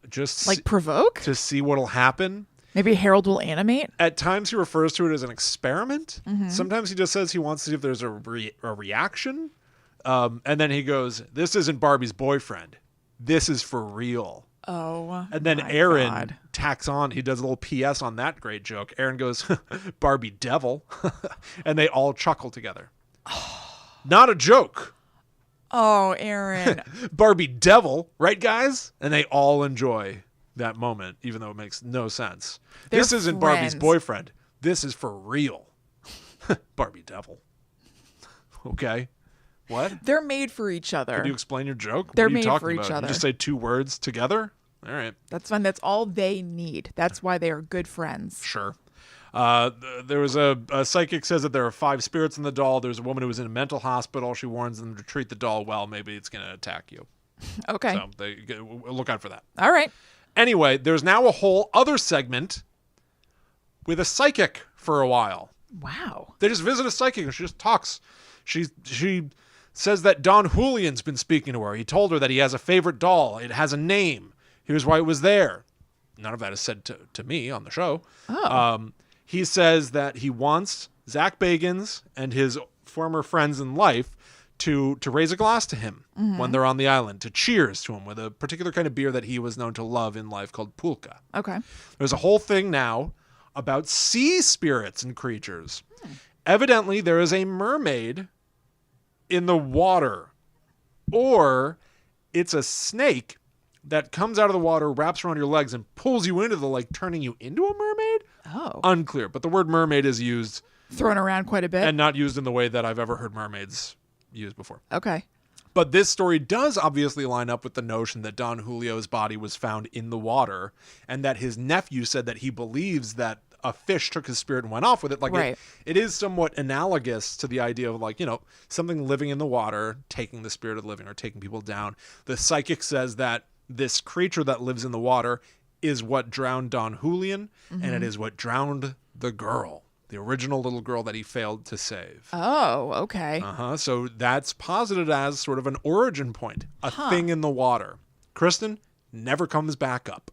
just Like provoke? to see what'll happen. Maybe Harold will animate? At times he refers to it as an experiment. Mm-hmm. Sometimes he just says he wants to see if there's a reaction. And then he goes, this isn't Barbie's boyfriend. This is for real. Oh, And then my Aaron God. tacks on, he does a little PS on that great joke. Aaron goes, Barbie devil. And they all chuckle together. Not a joke. Oh, Aaron. Barbie devil, right guys? And they all enjoy that moment, even though it makes no sense. They're this isn't friends. Barbie's boyfriend. This is for real. Barbie devil. Okay. What? They're made for each other. Can you explain your joke? They're What are you made talking for each about? other. You just say two words together? All right. That's fine. That's all they need. That's why they are good friends. Sure. There was a psychic says that there are 5 spirits in the doll. There's a woman who was in a mental hospital. She warns them to treat the doll well. Maybe it's going to attack you. Okay. So look out for that. All right. Anyway, there's now a whole other segment with a psychic for a while. Wow. They just visit a psychic and she just talks. She says that Don Julian's been speaking to her. He told her that he has a favorite doll. It has a name. Here's why it was there. None of that is said to me on the show. Oh. He says that he wants Zach Bagans and his former friends in life to raise a glass to him when they're on the island, to cheers to him with a particular kind of beer that he was known to love in life called pulka. Okay. There's a whole thing now about sea spirits and creatures. Evidently, there is a mermaid in the water, or it's a snake that comes out of the water, wraps around your legs, and pulls you into the lake, turning you into a mermaid? Oh. Unclear, but the word mermaid is used Thrown around quite a bit. and not used in the way that I've ever heard mermaids used before. Okay. But this story does obviously line up with the notion that Don Julio's body was found in the water and that his nephew said that he believes that a fish took his spirit and went off with it. Like Right. it is somewhat analogous to the idea of like, you know, something living in the water, taking the spirit of the living or taking people down. The psychic says that this creature that lives in the water is what drowned Don Julian, and it is what drowned the girl, the original little girl that he failed to save. Oh, okay. So that's posited as sort of an origin point, a thing in the water. Kristen never comes back up.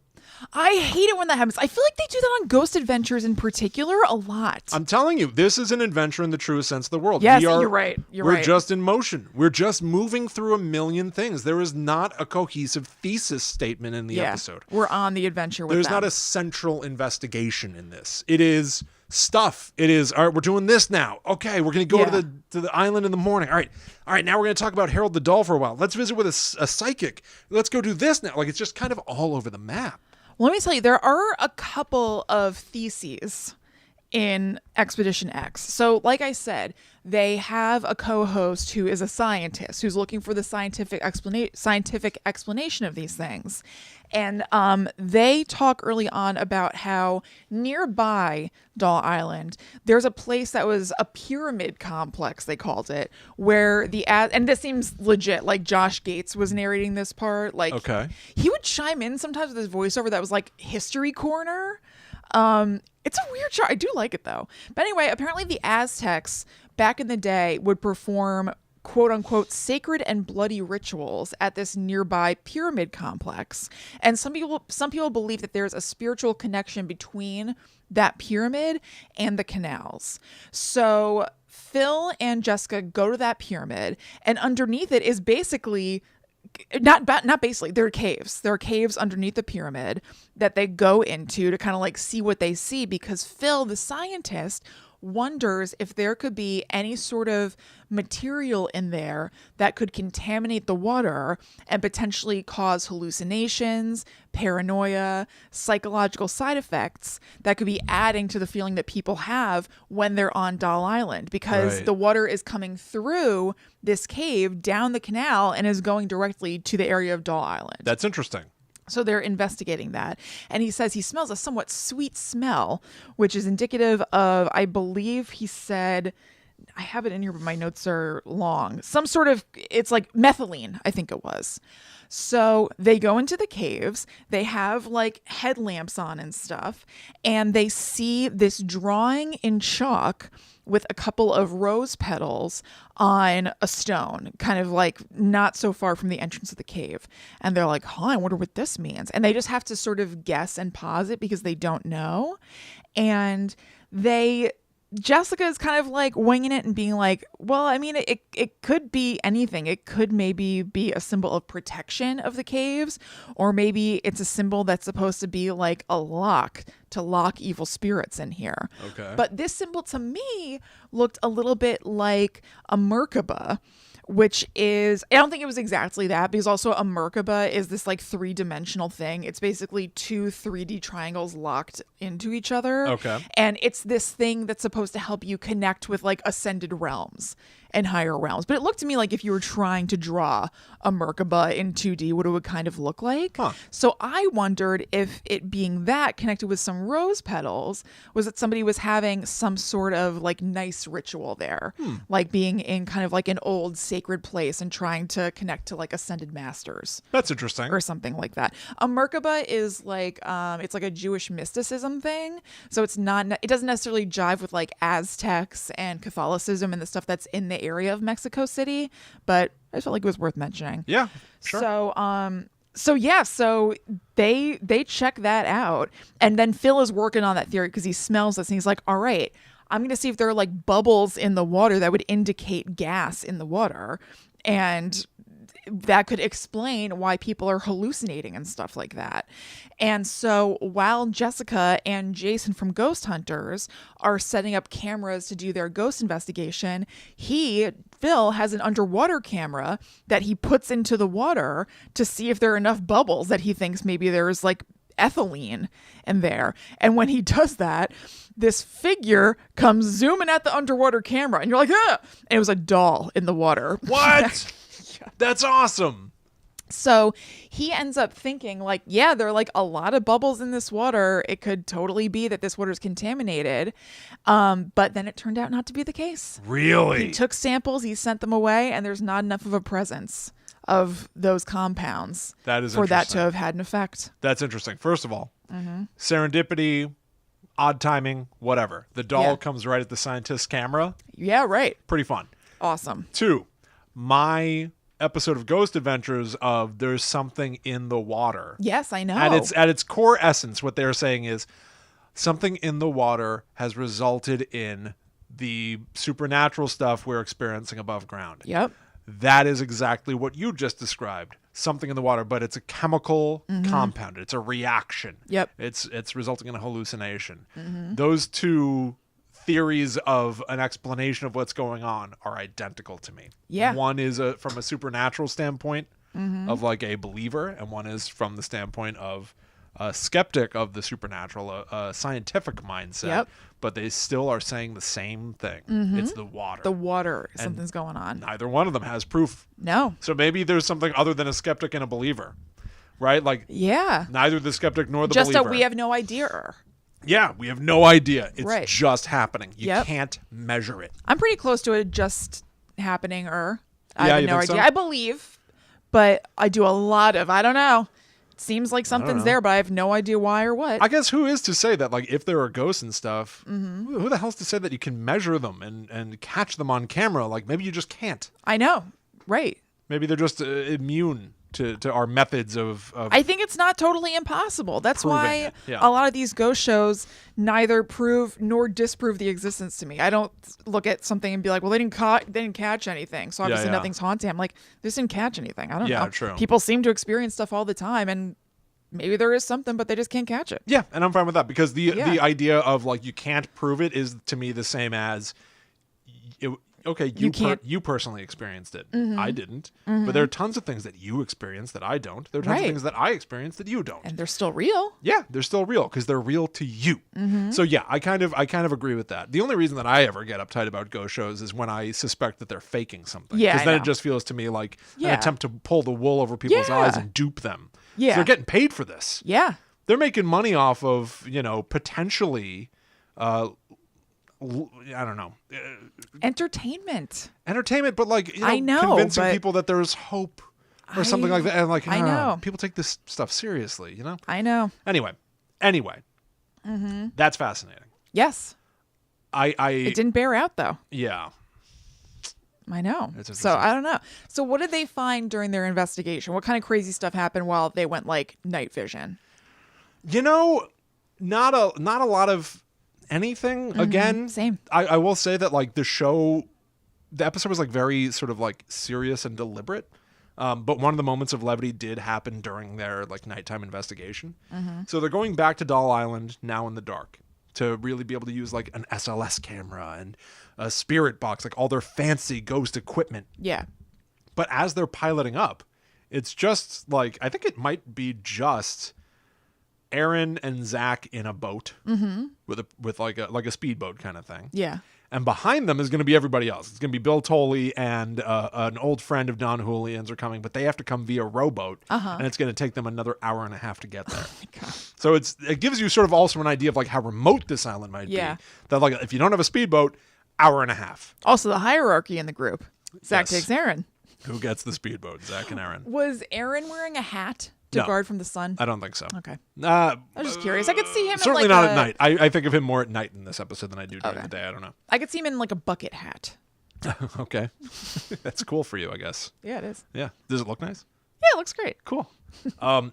I hate it when that happens. I feel like they do that on Ghost Adventures in particular a lot. I'm telling you, this is an adventure in the truest sense of the word. Yes, you're right. We're just in motion. We're just moving through a million things. There is not a cohesive thesis statement in the episode. We're on the adventure with There's them. not a central investigation in this. It is stuff. It is, all right, we're doing this now. Okay, we're going to go to the island in the morning. All right, now we're going to talk about Harold the Doll for a while. Let's visit with a psychic. Let's go do this now. Like, it's just kind of all over the map. Let me tell you, there are a couple of theses in Expedition X. So, like I said, they have a co-host who is a scientist who's looking for the scientific explanation of these things. And they talk early on about how nearby Doll Island, there's a place that was a pyramid complex, they called it, where and this seems legit, like Josh Gates was narrating this part. Like, okay. He would chime in sometimes with his voiceover that was like History Corner. It's a weird show. I do like it though. But anyway, apparently the Aztecs back in the day would perform quote unquote sacred and bloody rituals at this nearby pyramid complex. And some people believe that there's a spiritual connection between that pyramid and the canals. So Phil and Jessica go to that pyramid, and underneath it is basically not basically, there are caves. There are caves underneath the pyramid that they go into to kind of like see what they see, because Phil, the scientist, wonders if there could be any sort of material in there that could contaminate the water and potentially cause hallucinations, paranoia, psychological side effects that could be adding to the feeling that people have when they're on Doll Island, because the water is coming through this cave down the canal and is going directly to the area of Doll Island. That's interesting. So they're investigating that. And he says he smells a somewhat sweet smell, which is indicative of, I believe he said, I have it in here, but my notes are long. Some sort of, it's like methylene, I think it was. So they go into the caves, they have like headlamps on and stuff, and they see this drawing in chalk with a couple of rose petals on a stone, kind of like not so far from the entrance of the cave. And they're like, I wonder what this means. And they just have to sort of guess and posit because they don't know. And Jessica is kind of like winging it and being like, well, I mean, it could be anything. It could maybe be a symbol of protection of the caves, or maybe it's a symbol that's supposed to be like a lock to lock evil spirits in here. Okay. But this symbol to me looked a little bit like a Merkaba, which is, I don't think it was exactly that, because also a Merkaba is this like 3-dimensional thing. It's basically 2 3D triangles locked into each other. Okay. And it's this thing that's supposed to help you connect with like ascended realms and higher realms. But it looked to me like if you were trying to draw a Merkaba in 2D, what it would kind of look like. Huh. So I wondered if it being that connected with some rose petals was that somebody was having some sort of like nice ritual there, like being in kind of like an old sacred place and trying to connect to like ascended masters. That's interesting. Or something like that. A Merkaba is like, it's like a Jewish mysticism thing. So it doesn't necessarily jive with like Aztecs and Catholicism and the stuff that's in the area of Mexico City, but I felt like it was worth mentioning. Yeah, sure. So they check that out, and then Phil is working on that theory because he smells this and he's like, all right, I'm going to see if there are like bubbles in the water that would indicate gas in the water, and that could explain why people are hallucinating and stuff like that. And so while Jessica and Jason from Ghost Hunters are setting up cameras to do their ghost investigation, Phil has an underwater camera that he puts into the water to see if there are enough bubbles that he thinks maybe there's like ethylene in there. And when he does that, this figure comes zooming at the underwater camera, and you're like, ah! And it was a doll in the water. What? That's awesome. So he ends up thinking like, yeah, there are like a lot of bubbles in this water. It could totally be that this water is contaminated. But then it turned out not to be the case. Really? He took samples, he sent them away, and there's not enough of a presence of those compounds for that to have had an effect. That's interesting. First of all, serendipity, odd timing, whatever. The doll comes right at the scientist's camera. Yeah, right. Pretty fun. Awesome. 2, my episode of Ghost Adventures of there's something in the water. Yes, I know. At its core essence, what they're saying is something in the water has resulted in the supernatural stuff we're experiencing above ground. Yep. That is exactly what you just described. Something in the water, but it's a chemical compound. It's a reaction. Yep. It's resulting in a hallucination. Those two theories of an explanation of what's going on are identical to me. Yeah. One is from a supernatural standpoint of like a believer, and one is from the standpoint of a skeptic of the supernatural, a scientific mindset. Yep. But they still are saying the same thing. It's the water. The water. Something's going on. Neither one of them has proof. No. So maybe there's something other than a skeptic and a believer, right? Like Yeah. neither the skeptic nor the Just believer. that we have no idea. Yeah, we have no idea. It's Right. just happening. You Yep. can't measure it. I'm pretty close to it just happening. I Yeah, have you no think idea. so? I believe, but I do a lot of, I don't know. It seems like something's know. there, but I have no idea why or what. I guess who is to say that, like, if there are ghosts and stuff, who the hell's to say that you can measure them and catch them on camera? Like, maybe you just can't. I know. Right. Maybe they're just immune to our methods of I think it's not totally impossible. That's Proving why it, yeah. a lot of these ghost shows neither prove nor disprove the existence to me. I don't look at something and be like, well, they didn't catch anything, so obviously yeah. nothing's haunting. I'm like, this didn't catch anything. I don't Yeah, know. true. People seem to experience stuff all the time, and maybe there is something, but they just can't catch it. Yeah, and I'm fine with that because the Yeah. idea of like you can't prove it is to me the same as okay, You can't- you personally experienced it. I didn't. But there are tons of things that you experienced that I don't. There are tons Right. of things that I experienced that you don't. And they're still real. Yeah, they're still real because they're real to you. So yeah, I kind of agree with that. The only reason that I ever get uptight about ghost shows is when I suspect that they're faking something. Yeah, Because I then know. it just feels to me like an Yeah. attempt to pull the wool over people's Yeah. eyes and dupe them. 'Cause Yeah. they're getting paid for this. Yeah. They're making money off of, potentially I don't know, Entertainment. entertainment, but like I know, convincing but people that there's hope or something like that, and like I know. people take this stuff seriously, I know. Anyway, that's fascinating. Yes. I It didn't bear out, though. yeah. I know. It's So interesting. I don't know. So what did they find during their investigation? What kind of crazy stuff happened while they went like night vision? Not a lot of anything. Again, Same. I will say that like the episode was like very sort of like serious and deliberate. But one of the moments of levity did happen during their like nighttime investigation. So they're going back to Doll Island now in the dark to really be able to use like an SLS camera and a spirit box, like all their fancy ghost equipment. Yeah. But as they're piloting up, it's just like, I think it might be just Aaron and Zach in a boat with like a speedboat kind of thing. Yeah. And behind them is going to be everybody else. It's going to be Bill Tolley and an old friend of Don Julian's are coming, but they have to come via rowboat, and it's going to take them another hour and a half to get there. So it gives you sort of also an idea of like how remote this island might Yeah. be. That like if you don't have a speedboat, hour and a half. Also, the hierarchy in the group. Zach Yes. takes Aaron. Who gets the speedboat? Zach and Aaron. Was Aaron wearing a hat to No. guard from the sun? I don't think so. Okay. I I was just curious. I could see him certainly in not like at night. I think of him more at night in this episode than I do during Okay. the day. I don't know. I could see him in like a bucket hat. Okay. That's cool for you, I guess. Yeah, it is. Yeah. Does it look nice? Yeah, it looks great. Cool.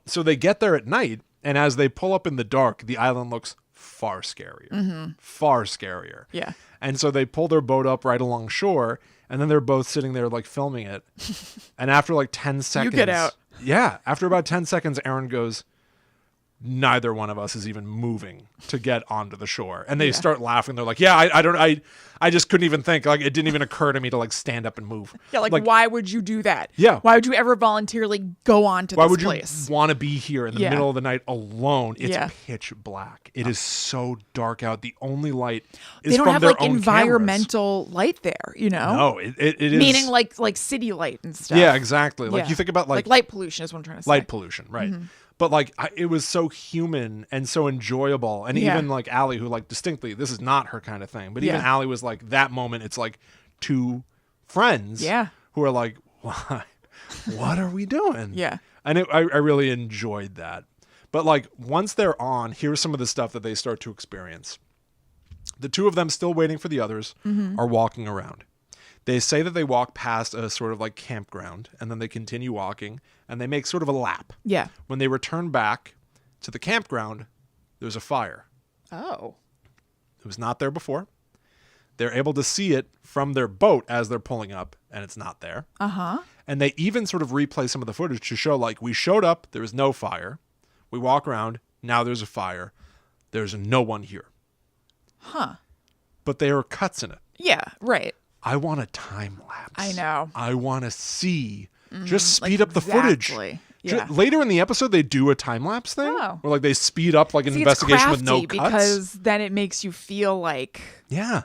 So they get there at night, and as they pull up in the dark, the island looks far scarier. Far scarier. Yeah. And so they pull their boat up right along shore, and then they're both sitting there like filming it. And after like 10 seconds. get out. Yeah. After about 10 seconds, Aaron goes, neither one of us is even moving to get onto the shore. And they start laughing. They're like, yeah, I just couldn't even think. Like, it didn't even occur to me to like stand up and move. Yeah, like why would you do that? Yeah. Why would you ever voluntarily go on to Why this would place? you want to be here in the Yeah. middle of the night alone? It's Yeah. pitch black. It is so dark out. The only light is They don't from have their like own environmental light there, you know? cameras. No, it is Meaning like city light and stuff. yeah, exactly. Like Yeah. you think about like light pollution is what I'm trying to say. light pollution, right? But like it was so human and so enjoyable, and Yeah. even like Allie, who like distinctly this is not her kind of thing, but even Yeah. Allie was like that moment. It's like two friends, Yeah. who are like, why? What are we doing? Yeah. And I really enjoyed that. But like once they're on, here's some of the stuff that they start to experience. The two of them, still waiting for the others, are walking around. They say that they walk past a sort of like campground, and then they continue walking, and they make sort of a lap. Yeah. When they return back to the campground, there's a fire. Oh. It was not there before. They're able to see it from their boat as they're pulling up, and it's not there. Uh-huh. And they even sort of replay some of the footage to show, like, we showed up, there was no fire. We walk around, now there's a fire. There's no one here. Huh. But there are cuts in it. Yeah, right. I want a time lapse. I know. I want to see. Just speed up the footage. Yeah. Later in the episode, they do a time lapse thing. Oh. Where, like, they speed up, like, an See, investigation it's with no crafty cuts. because then it makes you feel like... Yeah.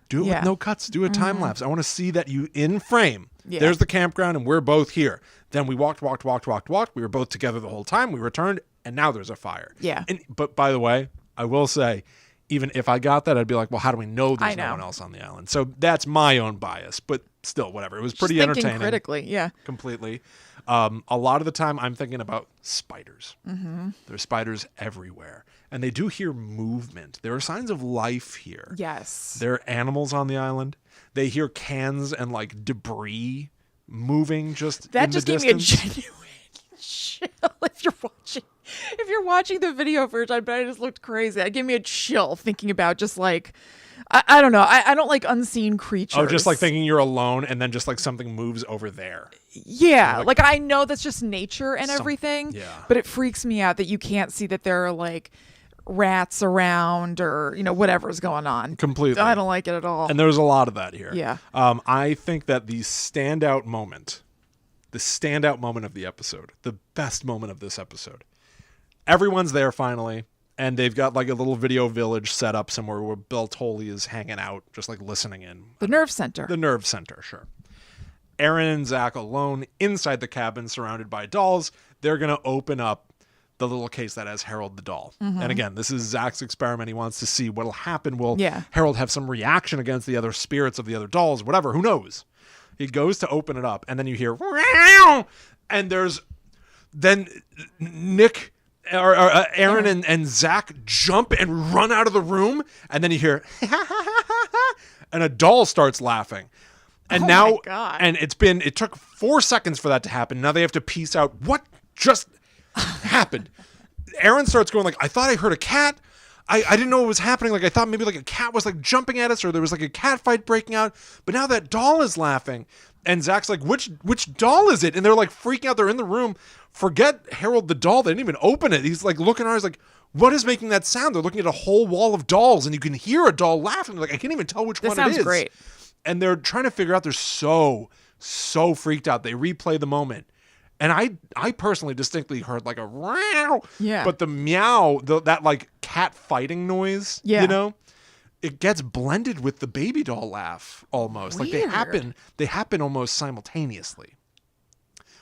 Do it Yeah. with no cuts. Do a time lapse. I want to see that you in frame. Yeah. There's the campground and we're both here. Then we walked. We were both together the whole time. We returned and now there's a fire. Yeah. But by the way, I will say, even if I got that, I'd be like, well, how do we know there's no know. one else on the island? So that's my own bias. But still, whatever. It was pretty Just thinking entertaining. critically, yeah. Completely. A lot of the time, I'm thinking about spiders. Mm-hmm. There's spiders everywhere. And they do hear movement. There are signs of life here. Yes. There are animals on the island. They hear cans and like debris moving just That in just the gave me a distance. genuine chill if you're watching the video version. I bet I just looked crazy. It gave me a chill thinking about just like I don't know. I don't like unseen creatures. Oh, just like thinking you're alone and then just like something moves over there. Yeah, like I know that's just nature and everything. Yeah. But it freaks me out that you can't see that there are like rats around or whatever's going on. Completely. I don't like it at all. And there's a lot of that here. Yeah. I think that the standout moment of the episode, the best moment of this episode, everyone's there finally, and they've got like a little video village set up somewhere where Bill Tolley is hanging out, just like listening in. The nerve center. The nerve center, sure. Aaron and Zach alone inside the cabin surrounded by dolls. They're going to open up the little case that has Harold the doll. And again, this is Zach's experiment. He wants to see what'll happen. Will Harold have some reaction against the other spirits of the other dolls? Whatever, who knows? He goes to open it up, and then you hear, and then Nick or Aaron and Zach jump and run out of the room, and then you hear, and a doll starts laughing. And now, my God. and it took 4 seconds for that to happen. Now they have to piece out what just happened. Aaron starts going like, I thought I heard a cat. I didn't know what was happening. Like I thought maybe like a cat was like jumping at us or there was like a cat fight breaking out. But now that doll is laughing. And Zach's like, which doll is it? And they're like freaking out. They're in the room. Forget Harold the doll. They didn't even open it. He's like looking at us like, what is making that sound? They're looking at a whole wall of dolls and you can hear a doll laughing. Like I can't even tell which one it is. This sounds great. And they're trying to figure out. They're so freaked out. They replay the moment. And I personally distinctly heard like a meow. Yeah. But the meow, that like cat fighting noise, it gets blended with the baby doll laugh almost. Weird. Like they happen almost simultaneously.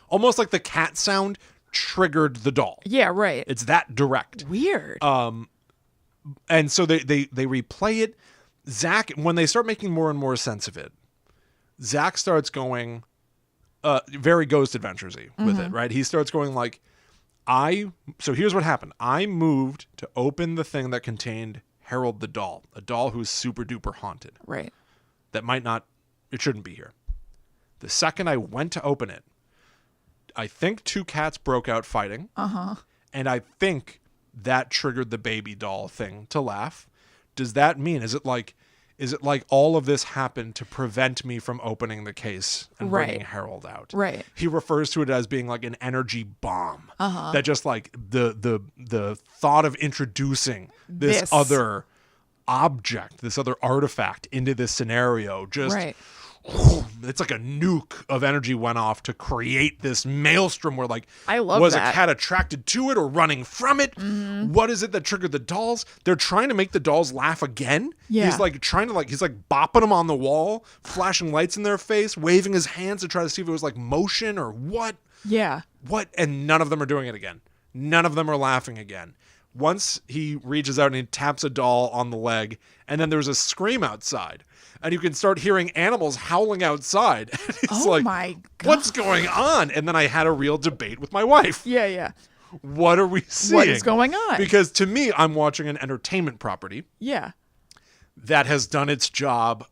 Almost like the cat sound triggered the doll. Yeah, right. It's that direct. Weird. And so they replay it. Zach, when they start making more and more sense of it, Zach starts going very Ghost Adventures-y with it, right? He starts going like, so here's what happened. I moved to open the thing that contained Harold the doll, a doll who's super duper haunted. Right. That it shouldn't be here. The second I went to open it, I think 2 cats broke out fighting. And I think that triggered the baby doll thing to laugh. Does that mean, is it like all of this happened to prevent me from opening the case and bringing Harold out? Right. He refers to it as being like an energy bomb. That just like the thought of introducing this other object, this other artifact into this scenario, just it's like a nuke of energy went off to create this maelstrom where like, I love was that. a cat attracted to it or running from it? What is it that triggered the dolls? They're trying to make the dolls laugh again. Yeah. He's like he's like bopping them on the wall, flashing lights in their face, waving his hands to try to see if it was like motion or what. Yeah. What? And none of them are doing it again. None of them are laughing again. Once he reaches out and he taps a doll on the leg, and then there's a scream outside. And you can start hearing animals howling outside. It's like, my God. what's going on? And then I had a real debate with my wife. Yeah. What are we seeing? What is going on? Because to me, I'm watching an entertainment property Yeah. that has done its job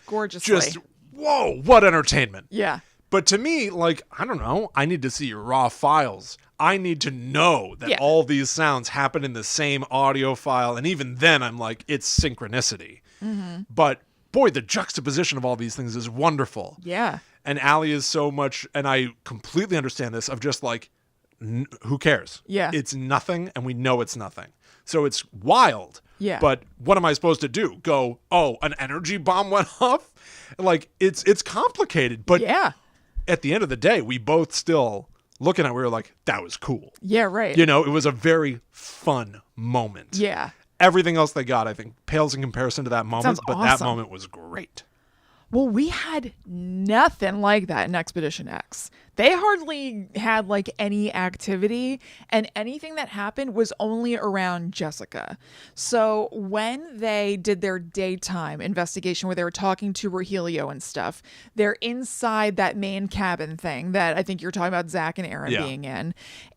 Gorgeously. just whoa, what entertainment. Yeah. But to me, like, I don't know, I need to see your raw files. I need to know that all these sounds happen in the same audio file. And even then, I'm like, it's synchronicity. But boy, the juxtaposition of all these things is wonderful. Yeah. And Allie is so much, and I completely understand this, of just like, who cares? Yeah. It's nothing, and we know it's nothing. So it's wild. Yeah. But what am I supposed to do? Go, oh, an energy bomb went off? Like, it's complicated. But Yeah. at the end of the day, we both still looking at it, we were like, that was cool. Yeah, right. You know, it was a very fun moment. Yeah. Everything else they got, I think, pales in comparison to that moment. Sounds But that awesome. moment was great. Well, we had nothing like that in Expedition X. They hardly had like any activity, and anything that happened was only around Jessica. So when they did their daytime investigation where they were talking to Rogelio and stuff, they're inside that main cabin thing that I think you're talking about Zach and Aaron being in.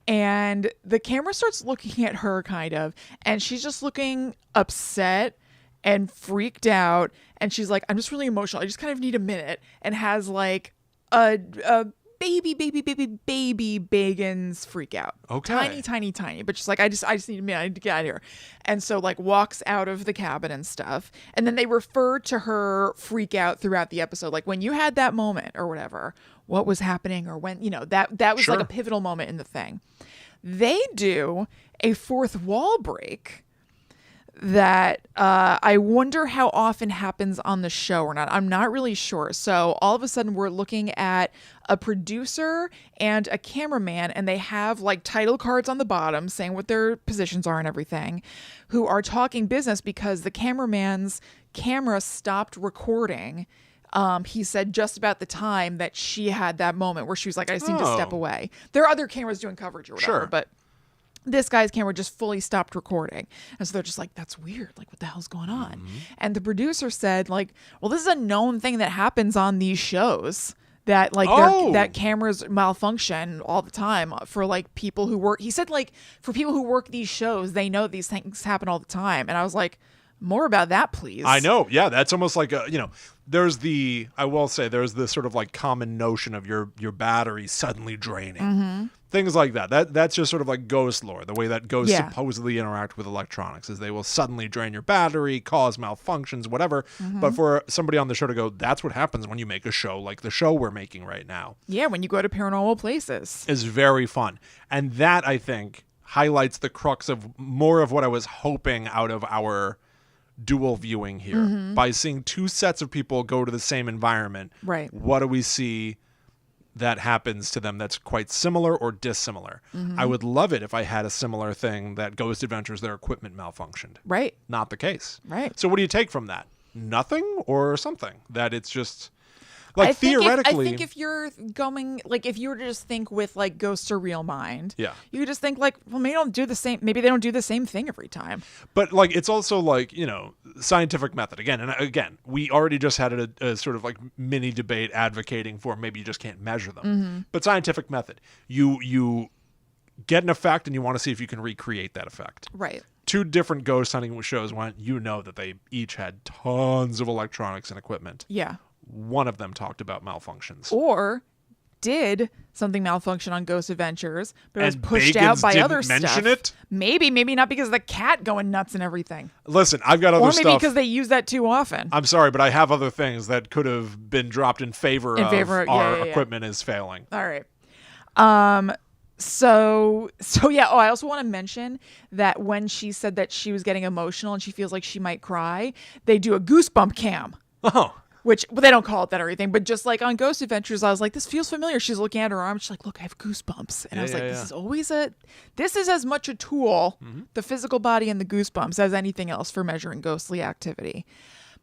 And the camera starts looking at her kind of, and she's just looking upset and freaked out, and she's like, I'm just really emotional, I just kind of need a minute, and has like a baby Bagans freak out. Okay. Tiny, but she's like, I just need a minute, I need to get out of here. And so like walks out of the cabin and stuff, and then they refer to her freak out throughout the episode, like, when you had that moment or whatever, what was happening, or when, you know, that was like a pivotal moment in the thing. They do a fourth wall break that I wonder how often happens on the show or not. I'm not really sure. So all of a sudden we're looking at a producer and a cameraman, and they have like title cards on the bottom saying what their positions are and everything, who are talking business because the cameraman's camera stopped recording. He said just about the time that she had that moment where she was like, I just need to step away. There are other cameras doing coverage or whatever, but this guy's camera just fully stopped recording. And so they're just like, that's weird. Like, what the hell's going on? And the producer said, like, well, this is a known thing that happens on these shows, that like that cameras malfunction all the time for like people who work. He said, like, for people who work these shows, they know these things happen all the time. And I was like, more about that, please. I know. Yeah, that's almost like a, you know, there's this sort of like common notion of your battery suddenly draining. Things like that. That's just sort of like ghost lore. The way that ghosts supposedly interact with electronics is they will suddenly drain your battery, cause malfunctions, whatever. But for somebody on the show to go, that's what happens when you make a show like the show we're making right now. Yeah, when you go to paranormal places. Is very fun. And that, I think, highlights the crux of more of what I was hoping out of our dual viewing here. By seeing two sets of people go to the same environment, right? What do we see that happens to them that's quite similar or dissimilar? I would love it if I had a similar thing that Ghost Adventures, their equipment malfunctioned. Right. Not the case. Right. So what do you take from that? Nothing or something? That it's just... Like, theoretically... I think if you're going, like, if you were to just think with, like, Ghosts or Real Mind, yeah, you just think, like, well, maybe they don't do the same thing every time. But, like, it's also, like, you know, scientific method. Again, we already just had a sort of, like, mini debate advocating for maybe you just can't measure them. But scientific method. You get an effect and you want to see if you can recreate that effect. Right. Two different ghost hunting shows went, you know that they each had tons of electronics and equipment. Yeah. One of them talked about malfunctions. Or did something malfunction on Ghost Adventures, but it was pushed Bagans out by didn't other mention stuff. It? Maybe not because of the cat going nuts and everything. Listen, I've got other stuff. Or maybe because they use that too often. I'm sorry, but I have other things that could have been dropped in favor of our equipment is failing. All right. So yeah. Oh, I also want to mention that when she said that she was getting emotional and she feels like she might cry, they do a goosebump cam. Oh. Which, well, they don't call it that or anything, but just like on Ghost Adventures, I was like, this feels familiar. She's looking at her arm. She's like, look, I have goosebumps. And I was like, this is as much a tool, the physical body and the goosebumps, as anything else for measuring ghostly activity.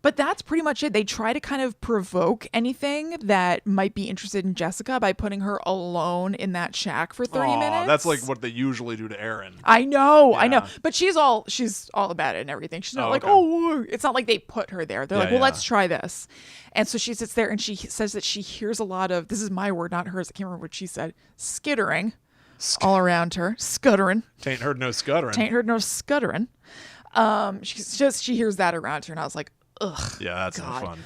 But that's pretty much it. They try to kind of provoke anything that might be interested in Jessica by putting her alone in that shack for 30 minutes. That's like what they usually do to Aaron. I know. But she's all about it and everything. She's not it's not like they put her there. They're like, well, let's try this. And so she sits there and she says that she hears a lot of, this is my word, not hers, I can't remember what she said, skittering all around her. Scuttering. Tain't heard no scuttering. She hears that around her, and I was like, ugh. Yeah, that's not fun.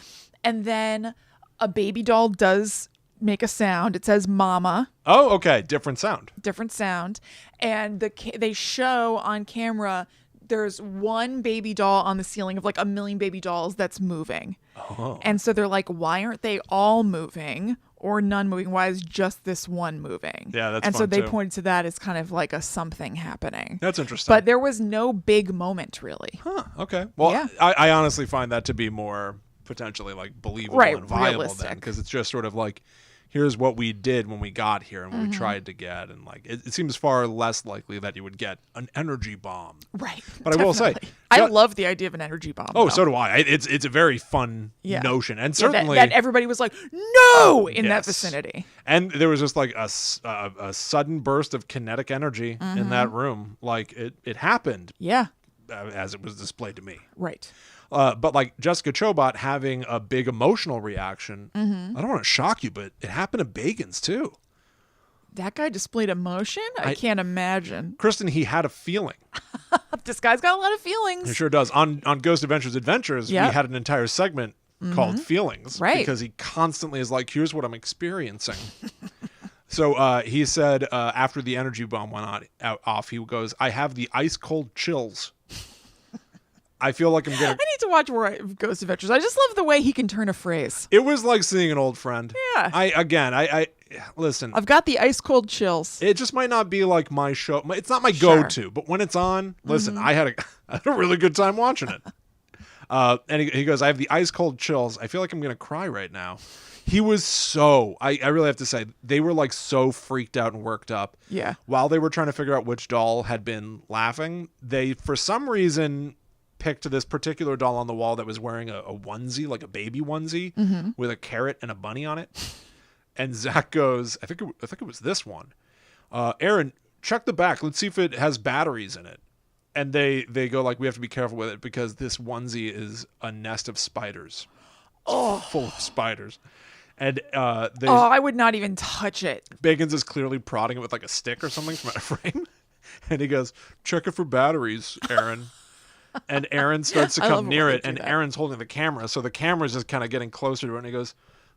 And then A baby doll does make a sound. It says mama. Oh, okay. Different sound. Different sound. And they show on camera there's one baby doll on the ceiling of like a million baby dolls that's moving. Oh. And so they're like, why aren't they all moving or none moving? Why is just this one moving? Yeah, that's And fun so they too. pointed to that as kind of like a something happening. That's interesting. But there was no big moment really. Huh, okay. Well, Yeah. I honestly find that to be more potentially like believable Right, and viable realistic. then, because it's just sort of like, here's what we did when we got here and what Mm-hmm. we tried to get, and like it seems far less likely that you would get an energy bomb. Right. But I will say, definitely. I love the idea of an energy bomb. Oh, though. so do I. It's a very fun Yeah. notion, and Yeah, certainly that everybody was like, no, in that Yes. vicinity. And there was just like a sudden burst of kinetic energy Mm-hmm. in that room. Like it happened Yeah. as it was displayed to me. Right. But like Jessica Chobot having a big emotional reaction, Mm-hmm. I don't want to shock you, but it happened to Bagans too. That guy displayed emotion? I can't imagine. Kristen, he had a feeling. This guy's got a lot of He feelings. sure does. On Ghost Adventures, Yep. we had an entire segment called Feelings. Right. Because he constantly is like, here's what I'm experiencing. So he said after the energy bomb went off, he goes, I have the ice cold chills. I feel like I'm going I need to watch more Ghost Adventures. I just love the way he can turn a phrase. It was like seeing an old friend. Yeah. I listen. I've got the ice cold chills. It just might not be like my show. It's not my Sure. Mm-hmm. go-to, but when it's on, listen, I had a really good time watching it. And he goes, I have the ice cold chills. I feel like I'm going to cry right now. He was so, I really have to say, they were like so freaked out and worked up. Yeah. While they were trying to figure out which doll had been laughing, they, for some reason, picked this particular doll on the wall that was wearing a onesie, like a baby onesie, Mm-hmm. with a carrot and a bunny on it. And Zach goes, I think it was this one. Aaron, check the back. Let's see if it has batteries in it. And they go like, we have to be careful with it because this onesie is a nest of spiders. It's full of spiders. And I would not even touch it. Bagans is clearly prodding it with like a stick or something from out of frame. And he goes, check it for batteries, Aaron. And Aaron starts to I love come it near when it, they and do that. Aaron's holding the camera, so the camera's just kind of getting closer to it, and he goes,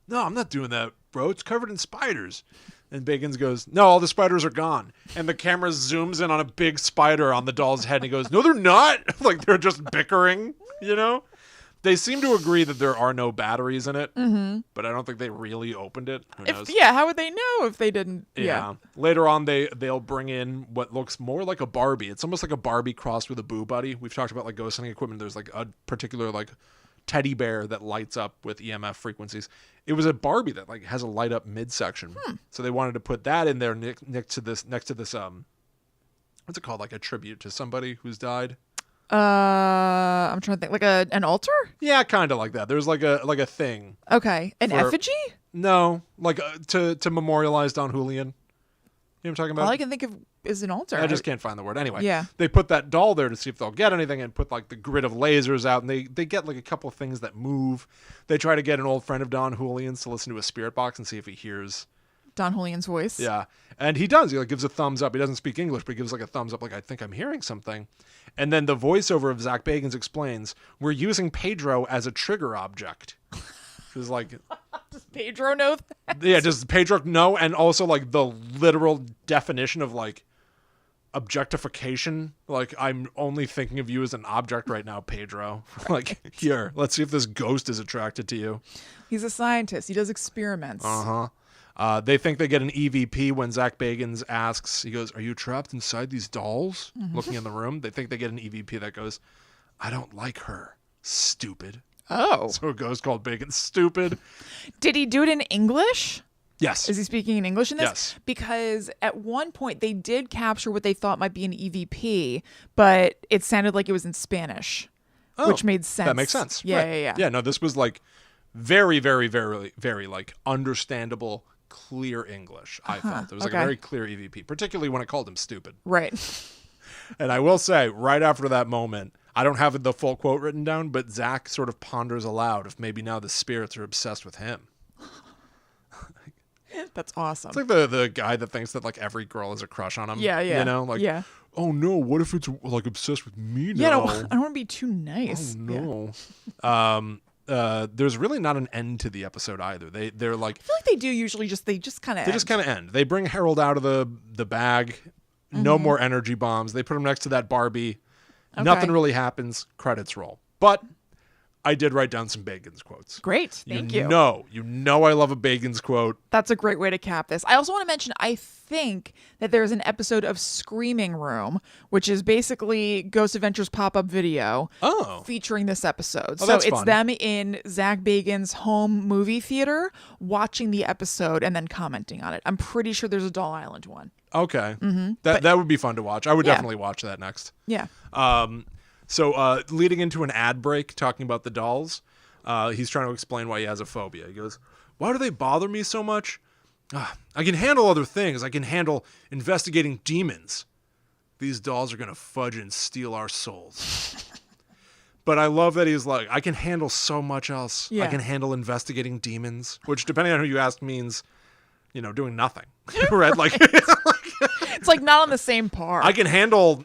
no, I'm not doing that, bro. It's covered in spiders. And Bagans goes, no, all the spiders are gone. And the camera zooms in on a big spider on the doll's head, and he goes, no, they're not. Like, they're just bickering, you know? They seem to agree that there are no batteries in it, but I don't think they really opened it. Who knows? How would they know if they didn't? Yeah. Later on, they'll bring in what looks more like a Barbie. It's almost like a Barbie crossed with a Boo Buddy. We've talked about like ghost hunting equipment. There's like a particular like teddy bear that lights up with EMF frequencies. It was a Barbie that like has a light up midsection. So they wanted to put that in there next to this what's it called? Like a tribute to somebody who's died. I'm trying to think. Like an altar? Yeah, kind of like that. There's like a thing. Okay. An For- effigy? No, like to memorialize Don Julian. You know what I'm talking about? All I can think of is an altar. I just can't find the word. Anyway, Yeah. they put that doll there to see if they'll get anything and put like the grid of lasers out, and they get like a couple of things that move. They try to get an old friend of Don Julian's to listen to a spirit box and see if he hears. Don Julian's voice. Yeah. And he does. He like gives a thumbs up. He doesn't speak English, but he gives like a thumbs up like, I think I'm hearing something. And then the voiceover of Zach Bagans explains, we're using Pedro as a trigger object. It's like, Does Pedro know that? yeah, does Pedro know? And also like the literal definition of like objectification. Like, I'm only thinking of you as an object right now, Pedro. Like, here, let's see if this ghost is attracted to you. He's a scientist. He does experiments. They think they get an EVP when Zach Bagans asks, he goes, are you trapped inside these dolls? Looking in the room. They think they get an EVP that goes, I don't like her. Stupid. Oh. So a ghost called Bagans stupid. Did he do it in English? Yes. Is he speaking in English in this? Yes. Because at one point they did capture what they thought might be an EVP, but it sounded like it was in Spanish, which made sense. That makes sense. Yeah, Right. yeah. Yeah, no, this was like very, very, very, very like understandable, clear English, I felt. It was like a okay. very clear EVP, particularly when it called him stupid. Right. And I will say, right after that moment, I don't have the full quote written down, but Zach sort of ponders aloud if maybe now the spirits are obsessed with him. That's awesome. It's like the guy that thinks that like every girl has a crush on him. Yeah, yeah. You know, like, Yeah. oh no, what if it's like obsessed with me now? Yeah, I don't want to be too nice. Oh no. there's really not an end to the episode either. They're like, I feel like they do usually they just kind of end. They bring Harold out of the bag. No more energy bombs. They put him next to that Barbie. Okay. Nothing really happens. Credits roll. But I did write down some Bagans quotes. Great. Thank you. You know I love a Bagans quote. That's a great way to cap this. I also want to mention, I think that there's an episode of Screaming Room, which is basically Ghost Adventures pop-up video featuring this episode. Oh, so it's it's fun. them in Zach Bagans' home movie theater watching the episode and then commenting on it. I'm pretty sure there's a Doll Island one. Okay. That would be fun to watch. I would definitely watch that next. Yeah. So leading into an ad break, talking about the dolls, he's trying to explain why he has a phobia. He goes, "Why do they bother me so much? I can handle other things. I can handle investigating demons. These dolls are going to fudge and steal our souls." But I love that he's like, I can handle so much else. Yeah. I can handle investigating demons, which, depending on who you ask, means, doing nothing. Right? Like, It's like not on the same par. I can handle,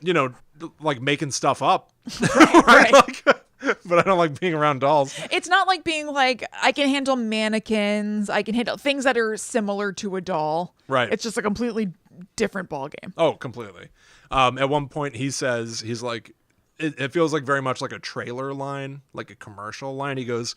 like making stuff up. Right. Like, but I don't like being around dolls. It's not like being like, I can handle mannequins. I can handle things that are similar to a doll. Right. It's just a completely different ballgame. Oh, completely. At one point, he's like, it feels like very much like a trailer line, like a commercial line. He goes,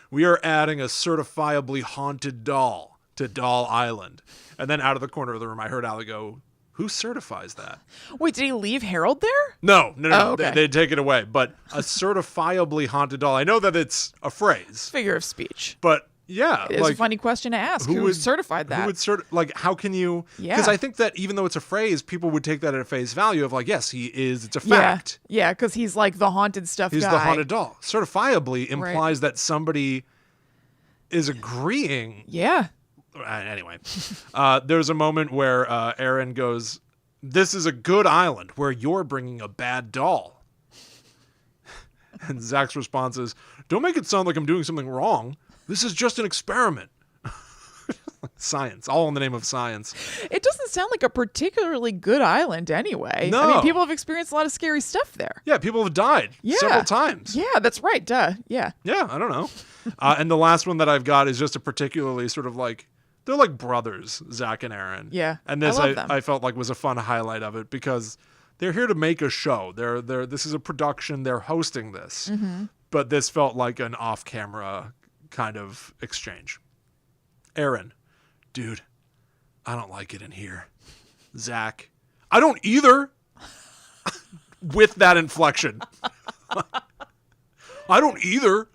"We are adding a certifiably haunted doll to Doll Island." And then out of the corner of the room, I heard Allie go, "Who certifies that?" Wait, did he leave Harold there? No. Oh, okay. They take it away. But a certifiably haunted doll. I know that it's a phrase, Figure of speech. but yeah, It's a funny question to ask. Who certified that? Who would how can you? Yeah. Because I think that even though it's a phrase, people would take that at face value of like, yes, he is. It's a fact. Yeah, because he's like the haunted stuff He's guy. the haunted doll. Certifiably implies that somebody is agreeing. Yeah. Anyway, there's a moment where Aaron goes, "This is a good island where you're bringing a bad doll." And Zach's response is, "Don't make it sound like I'm doing something wrong. This is just an experiment." Science, all in the name of science. It doesn't sound like a particularly good island anyway. No. I mean, people have experienced a lot of scary stuff there. Yeah, people have died several times. Yeah, that's right. Duh. Yeah. Yeah, I don't know. And the last one that I've got is just a particularly sort of like, they're like brothers, Zach and Aaron. Yeah, And this I love them. I felt like was a fun highlight of it because they're here to make a show. This is a production. They're hosting this. Mm-hmm. But this felt like an off-camera kind of exchange. Aaron, "Dude, I don't like it in here." Zach, "I don't either." With that inflection. "I don't either."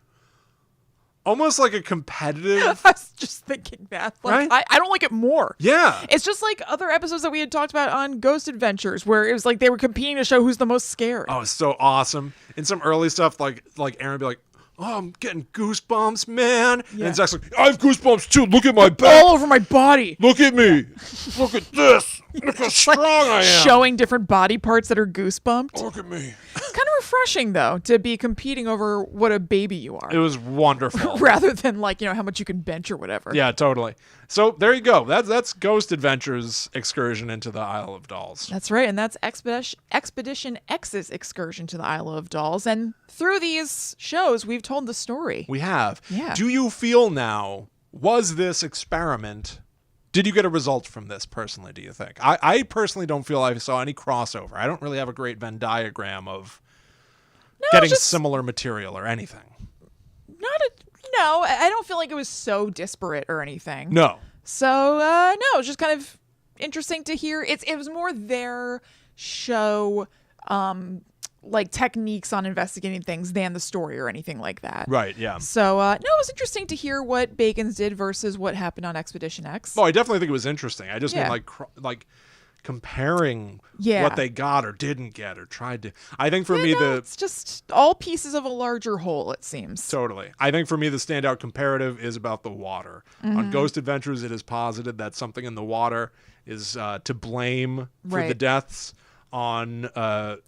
Almost like a competitive. I was just thinking that. Like, Right? I don't like it more. Yeah. It's just like other episodes that we had talked about on Ghost Adventures, where it was like they were competing to show who's the most scared. Oh, it's so awesome. In some early stuff, like Aaron would be like, "Oh, I'm getting goosebumps, man." Yeah. And Zach's like, "I have goosebumps too. Look at my back. All over my body. Look at me. Look at this. Look how strong I am. Showing different body parts that are goosebumped. Look at me." It's kind of refreshing, though, to be competing over what a baby you are. It was wonderful. Rather than like, how much you can bench or whatever. Yeah, totally. So there you go. That's Ghost Adventures excursion into the Isle of Dolls. That's right. And that's Expedition X's excursion to the Isle of Dolls. And through these shows, we've told the story. We have. Yeah. Do you feel now, was this experiment, did you get a result from this personally, do you think? I personally don't feel I saw any crossover. I don't really have a great Venn diagram of getting similar material or anything. No, I don't feel like it was so disparate or anything. No. So, no, it was just kind of interesting to hear. It was more their show, like techniques on investigating things than the story or anything like that. Right, yeah. So, no, it was interesting to hear what Bagans did versus what happened on Expedition X. Oh, I definitely think it was interesting. I just Yeah. mean like comparing Yeah. what they got or didn't get or tried to. I think for me it's just all pieces of a larger whole, it seems. Totally. I think for me, the standout comparative is about the water. Mm-hmm. On Ghost Adventures, it is posited that something in the water is to blame for the Right. deaths. On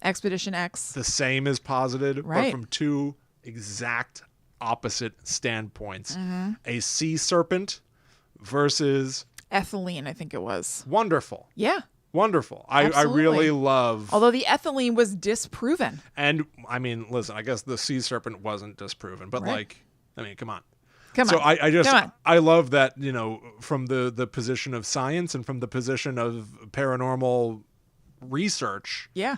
Expedition X. the same is posited, but Right. from two exact opposite standpoints. Mm-hmm. A sea serpent versus Ethylene, I think it was. wonderful. Yeah. Wonderful. I Absolutely. really love. Although the ethylene was disproven. And I mean, listen, I guess the sea serpent wasn't disproven, but Right. like I mean, come on. Come So on. I just Come on. I love that, from the position of science and from the position of paranormal research, Yeah.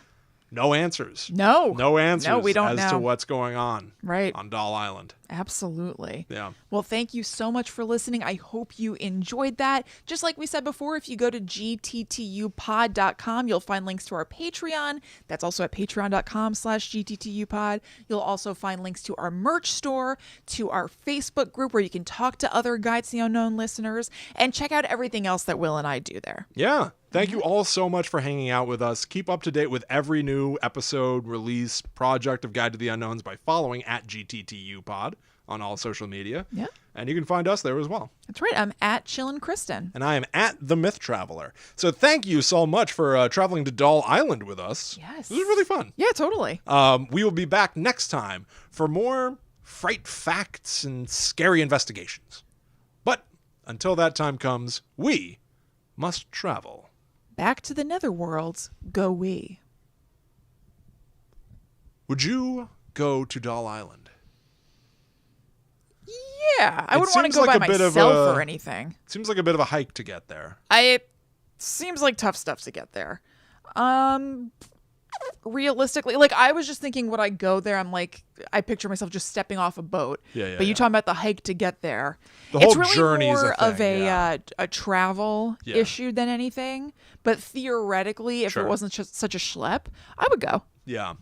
no answers. No. No answers No, we don't as to know. what's going on Right. on Doll Island. Absolutely. Yeah. Well, thank you so much for listening. I hope you enjoyed that. Just like we said before, if you go to gttupod.com, you'll find links to our Patreon. That's also at patreon.com/gttupod. You'll also find links to our merch store, to our Facebook group where you can talk to other Guides to the Unknown listeners, and check out everything else that Will and I do there. Yeah. Thank you all so much for hanging out with us. Keep up to date with every new episode, release, project of Guide to the Unknowns by following at GTTUpod on all social media. Yeah. And you can find us there as well. That's right. I'm at Chillin' Kristen. And I am at The Myth Traveler. So thank you so much for traveling to Doll Island with us. Yes. It was really fun. Yeah, totally. We will be back next time for more fright facts and scary investigations. But until that time comes, we must travel. Back to the netherworlds go we. Would you go to Doll Island? Yeah, I It wouldn't want to seems go like by a bit of myself a- or anything. Seems like a bit of a hike to get there. It seems like tough stuff to get there. Realistically, like I was just thinking, would I go there? I'm like, I picture myself just stepping off a boat. Yeah, But you talking about the hike to get there? The It's whole really journey is a more of thing, a travel Yeah. issue than anything. But theoretically, if Sure. it wasn't just such a schlep, I would go. Yeah.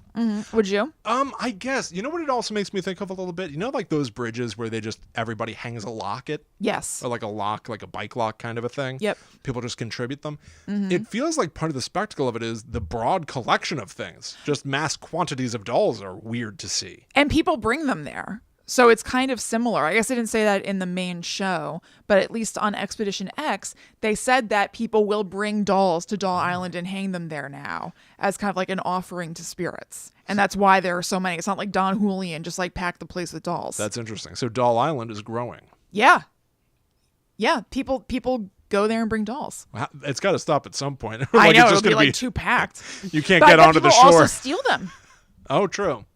Would you? I guess. You know what it also makes me think of a little bit? You know, like those bridges where everybody hangs a locket? Yes. Or like a lock, like a bike lock kind of a thing? Yep. People just contribute them. It feels like part of the spectacle of it is the broad collection of things. Just mass quantities of dolls are weird to see. And people bring them there. So it's kind of similar. I guess I didn't say that in the main show, but at least on Expedition X, they said that people will bring dolls to Doll Island and hang them there now as kind of like an offering to spirits. And that's why there are so many. It's not like Don Julian just like packed the place with dolls. That's interesting. So Doll Island is growing. Yeah. Yeah. People go there and bring dolls. It's got to stop at some point. I know. It's It'll be gonna like too packed. You can't But I get bet onto the people shore. also steal them, Oh, true.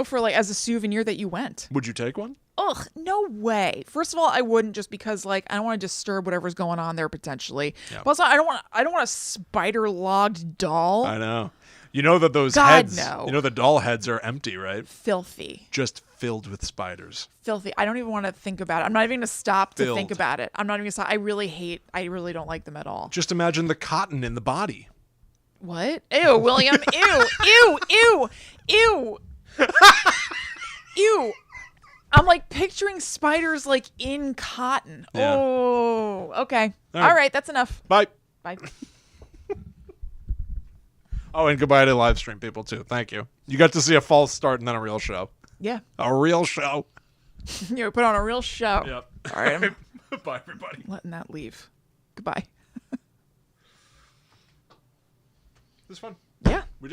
for like as a souvenir that you went. Would you take one? Ugh, no way. First of all, I wouldn't, just because like I don't want to disturb whatever's going on there potentially. Yeah. But also I don't want a spider logged doll. I know. You know that those God, heads, no. the doll heads are empty, right? Filthy. Just filled with spiders. Filthy. I don't even want to think about it. I'm not even going to stop to think Filled. about it. I'm not even going to stop. I really don't like them at all. Just imagine the cotton in the body. What? Ew, William. Ew. Ew. Ew. Ew. Ew. I'm like picturing spiders like in cotton. Yeah. Oh, okay. All right. All right, that's enough. Bye. Bye. Oh, and goodbye to live stream people too. Thank you. You got to see a false start and then a real show. Yeah. A real show. You put on a real show. Yep. All right, I'm Bye, everybody. letting that leave. Goodbye. This is fun. Yeah.